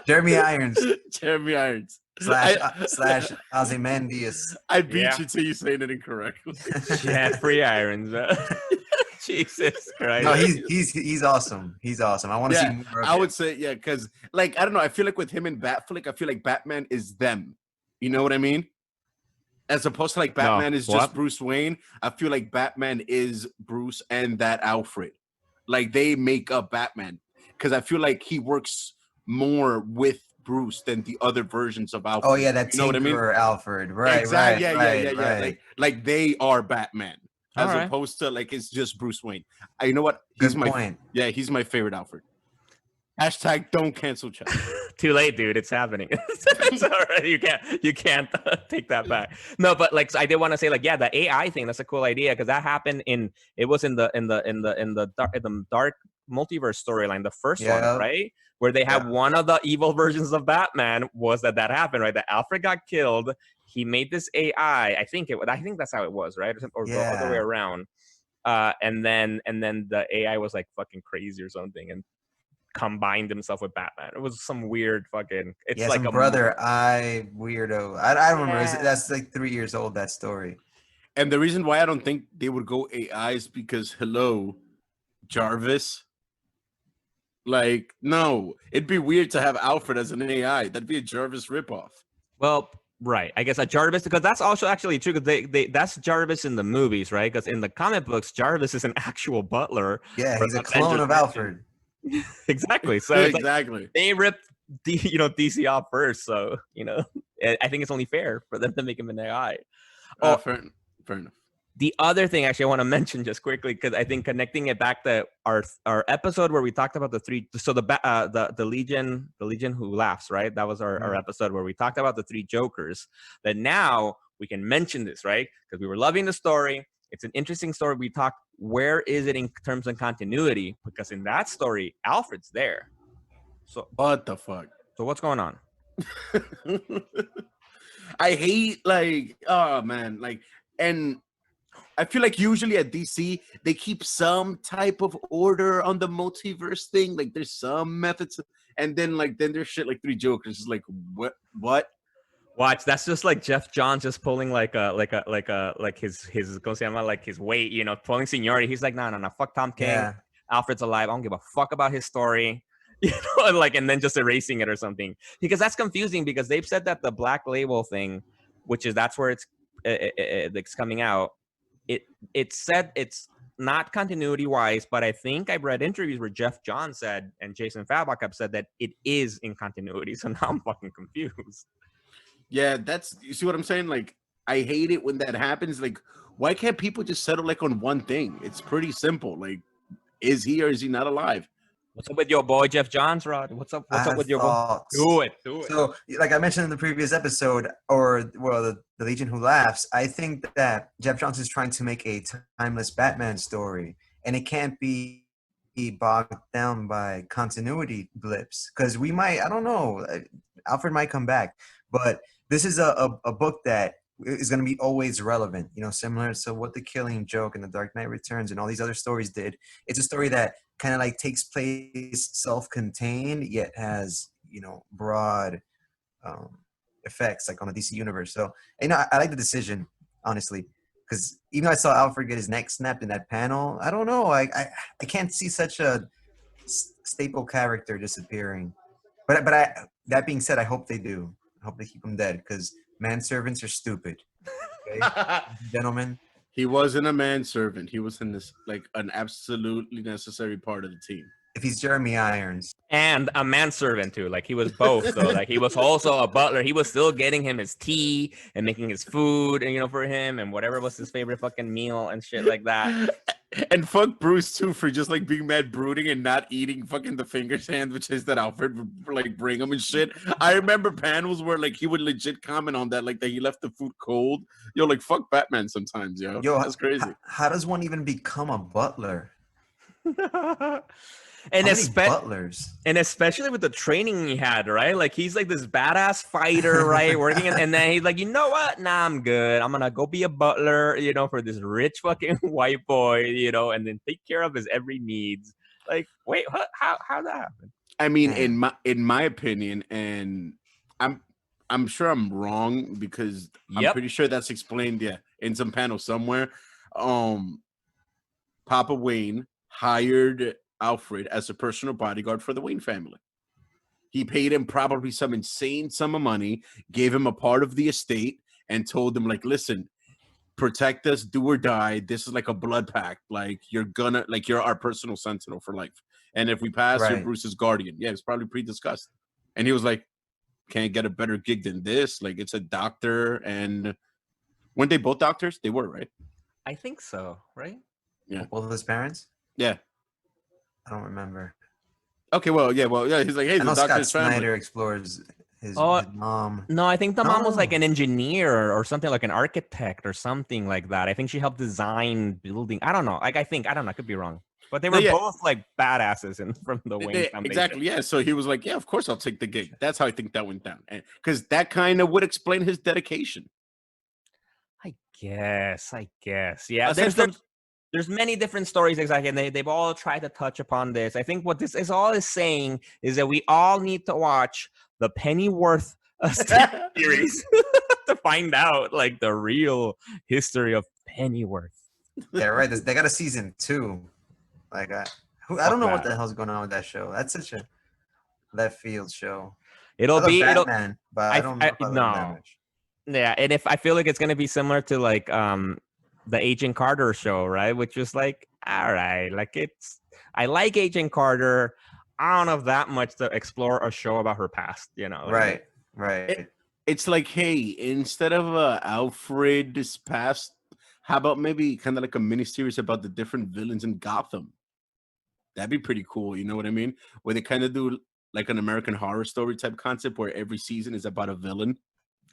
Jeremy Irons. / Ozymandias. I beat you till you saying it incorrectly. Jeffrey Irons. Jesus Christ. No, he's awesome. He's awesome. I want to see more of I would say, because like I don't know, I feel like with him and Batflick, I feel like Batman is them. You know what I mean? As opposed to like Batman is just Bruce Wayne, I feel like Batman is Bruce and that Alfred. Like they make up Batman. Because I feel like he works more with Bruce than the other versions of Alfred. Oh yeah, that's you know what I mean? Alfred. Right, exactly. Right. Yeah. Like they are Batman. As opposed to like it's just Bruce Wayne. You know what? He's he's my favorite Alfred. # don't cancel Chat. Too late, dude. It's happening. It's all right. You can't take that back. No, but like I did want to say, like, the AI thing. That's a cool idea because that happened in the dark multiverse storyline, the first one, right? where they have one of the evil versions of Batman was that happened, right? That Alfred got killed. He made this AI. I think that's how it was, right? Or the other way around. And then the AI was like fucking crazy or something, and combined himself with Batman. It was some weird fucking. It's like some a brother eye weirdo. I don't remember. That's like 3 years old. That story. And the reason why I don't think they would go AI is because hello, Jarvis. Like, no, it'd be weird to have Alfred as an AI. That'd be a Jarvis ripoff. Well, right. I guess a Jarvis, because that's also actually true. Because that's Jarvis in the movies, right? Because in the comic books, Jarvis is an actual butler. Yeah, he's a clone of Alfred. Exactly. So exactly, like they ripped DC off first. So I think it's only fair for them to make him an AI. Fair enough. The other thing, actually, I want to mention just quickly, because I think connecting it back to our episode where we talked about the three, so the Legion who laughs, right? That was our episode where we talked about the three Jokers. That now we can mention this, right? Because we were loving the story. It's an interesting story. We talked, where is it in terms of continuity? Because in that story, Alfred's there. So what the fuck? So what's going on? I hate oh man, and I feel like usually at DC they keep some type of order on the multiverse thing. Like there's some methods, and then there's shit like three Jokers. It's like what? Watch, that's just like Jeff Johns just pulling like his his weight, pulling seniority. He's like, no, fuck Tom King. Yeah. Alfred's alive. I don't give a fuck about his story. And then just erasing it or something. Because that's confusing, because they've said that the Black Label thing, that's where it's coming out. It said it's not continuity wise, but I think I've read interviews where Jeff Johns said and Jason Fabok have said that it is in continuity. So now I'm fucking confused. Yeah, you see what I'm saying? Like, I hate it when that happens. Like, why can't people just settle on one thing? It's pretty simple. Like, is he or is he not alive? What's up with your boy Jeff Johns, Rod? What's up with your boy? Do it. So, like I mentioned in the previous episode, the Legion Who Laughs, I think that Jeff Johns is trying to make a timeless Batman story, and it can't be bogged down by continuity blips, because I don't know, Alfred might come back, but this is a book that is going to be always relevant, similar to what The Killing Joke and The Dark Knight Returns and all these other stories did. It's a story that kind of takes place self-contained, yet has, broad effects on the DC universe. So, I like the decision, honestly, because even though I saw Alfred get his neck snapped in that panel, I don't know. I can't see such a staple character disappearing. But that being said, I hope they do. I hope they keep him dead, because manservants are stupid. Okay? Gentlemen. He wasn't a manservant. He was in this an absolutely necessary part of the team. If he's Jeremy Irons. And a manservant too. He was both though. He was also a butler. He was still getting him his tea and making his food and for him, and whatever was his favorite fucking meal and shit like that. And fuck Bruce too for just being mad brooding and not eating fucking the finger sandwiches that Alfred would bring him and shit. I remember panels where he would legit comment on that, that he left the food cold. Yo, fuck Batman sometimes, yo. That's crazy. How does one even become a butler? And especially with the training he had, right? He's this badass fighter, right? Working and then he's you know what? Nah, I'm good. I'm gonna go be a butler, for this rich fucking white boy, and then take care of his every needs. Wait, how that happen? I mean, in my opinion, and I'm sure I'm wrong, because I'm pretty sure that's explained, in some panel somewhere. Papa Wayne hired Alfred as a personal bodyguard for the Wayne family. He paid him probably some insane sum of money, gave him a part of the estate, and told him, listen, protect us, do or die. This is a blood pact. You're our personal sentinel for life. And if we pass, you're Bruce's guardian. Yeah, it's probably pre-discussed. And he was can't get a better gig than this. It's a doctor. And weren't they both doctors? They were, right? I think so, right? Yeah. Both of his parents? Yeah. I don't remember. Okay, well, yeah. He's hey, I know the Scott Snyder explores his mom. No, I think the mom was an engineer or something, an architect or something like that. I think she helped design building. I don't know. I don't know. I could be wrong. But they were both like badasses from the Wayne Foundation. Exactly. Yeah. So he was like, "Yeah, of course I'll take the gig." That's how I think that went down, because that kind of would explain his dedication. I guess. Yeah. Aside There's many different stories, exactly, and they've all tried to touch upon this. I think what this is all is saying is that we all need to watch the Pennyworth series to find out like the real history of Pennyworth. Yeah, right. They got a season 2. Like, I don't know what the hell's going on with that show. That's such a left field show. It'll be Batman, but I don't know if I love that much. Yeah, and if I feel like it's gonna be similar to like the Agent Carter show, right? Which was like, all right, like I like Agent Carter. I don't have that much to explore a show about her past, you know. Right. It's like, hey, instead of Alfred's past, how about maybe kind of like a miniseries about the different villains in Gotham? That'd be pretty cool. You know what I mean? Where they kind of do like an American Horror Story type concept where every season is about a villain.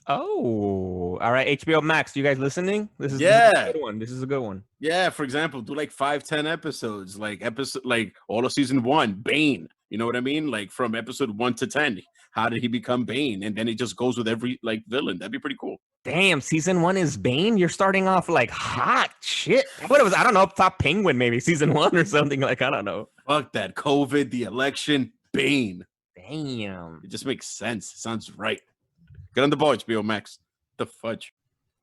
Oh, all right. HBO Max, you guys listening? This is a good one. This is a good one. Yeah, for example, do like 5-10 episodes, like all of season 1, Bane. You know what I mean? Like from episode 1 to 10, how did he become Bane? And then it just goes with every like villain. That'd be pretty cool. Damn, season 1 is Bane. You're starting off like hot shit. What it was? I don't know. Top Penguin, maybe season 1 or something. Like I don't know. Fuck that. COVID, the election, Bane. Damn. It just makes sense. Sounds right. Get on the ball, HBO Max. The fudge.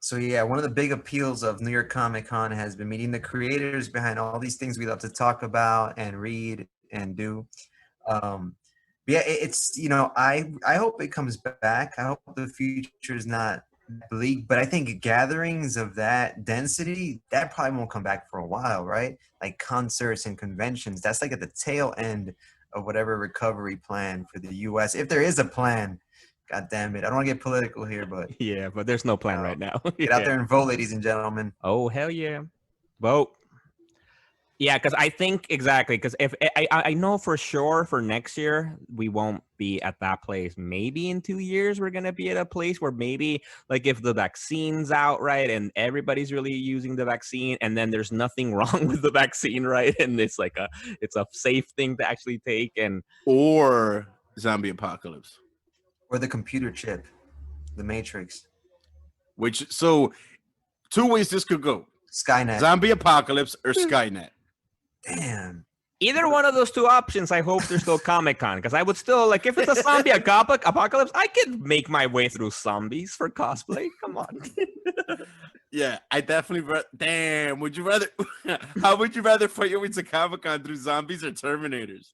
So yeah, one of the big appeals of New York Comic Con has been meeting the creators behind all these things we love to talk about and read and do. Yeah, it's, you know, I hope it comes back. I hope the future is not bleak, but I think gatherings of that density, that probably won't come back for a while, right? Like concerts and conventions, that's like at the tail end of whatever recovery plan for the US, if there is a plan. God damn it. I don't want to get political here, but yeah, but there's no plan right now. Get out there and vote, ladies and gentlemen. Oh, hell yeah. Vote. Yeah, because I think exactly, because if I know for sure for next year, we won't be at that place. Maybe in 2 years, we're going to be at a place where maybe like if the vaccine's out, right, and everybody's really using the vaccine, and then there's nothing wrong with the vaccine, right, and it's like it's a safe thing to actually take, and or zombie apocalypse. Or the computer chip, the Matrix. So 2 ways this could go. Skynet. Zombie apocalypse or Skynet. Damn. Either one of those 2 options, I hope there's still Comic-Con, because I would still, like, if it's a zombie apocalypse, I could make my way through zombies for cosplay. Come on. Yeah, I definitely. Damn, would you rather? How would you rather fight your way to Comic-Con through zombies or Terminators?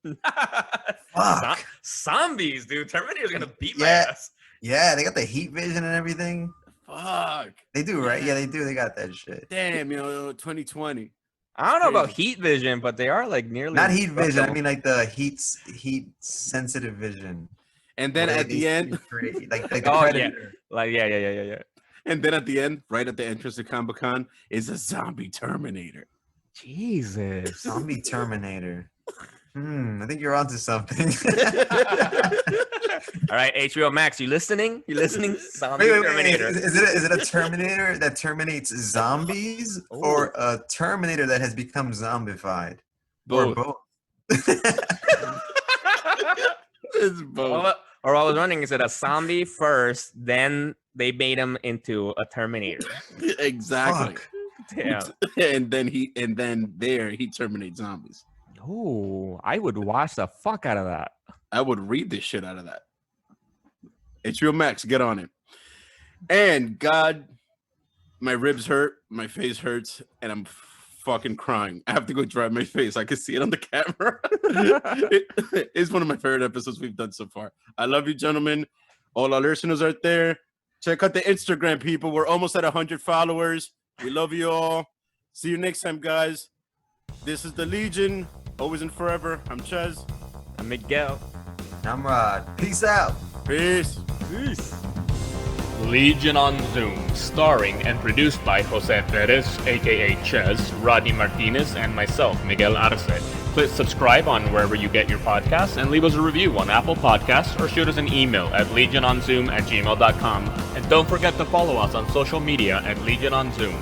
Fuck. Zombies, dude. Terminator's gonna beat my ass. Yeah, they got the heat vision and everything. Fuck. They do, right? Yeah, they do. They got that shit. Damn, 2020. I don't know about heat vision, but they are like nearly not heat vision. I mean, like the heat sensitive vision. And then at the end, like the Predator. Yeah. And then at the end, right at the entrance to Comic-Con, is a zombie Terminator. Jesus. Zombie Terminator. I think you're onto something. All right, HBO Max, you listening? You listening? Zombie Terminator. Is it a Terminator that terminates zombies, or a Terminator that has become zombified? Both. Or both. It's both. Or I was wondering, is it a zombie first, then they made him into a Terminator? Exactly. Fuck. Damn. And then he terminates zombies. Oh, I would watch the fuck out of that. I would read the shit out of that. HBO Max, get on it. And God, my ribs hurt, my face hurts, and I'm fucking crying. I have to go dry my face. I can see it on the camera. It's one of my favorite episodes we've done so far. I love you, gentlemen. All our listeners out there, check out the Instagram, people. We're almost at 100 followers. We love you all. See you next time, guys. This is the Legion, always and forever. I'm Chez. I'm Miguel. I'm Rod. Peace out. Peace. Peace. Legion on Zoom, starring and produced by Jose Perez, aka Chez, Rodney Martinez, and myself, Miguel Arce. Please subscribe on wherever you get your podcasts and leave us a review on Apple Podcasts or shoot us an email at legiononzoom@gmail.com. And don't forget to follow us on social media at Legion on Zoom.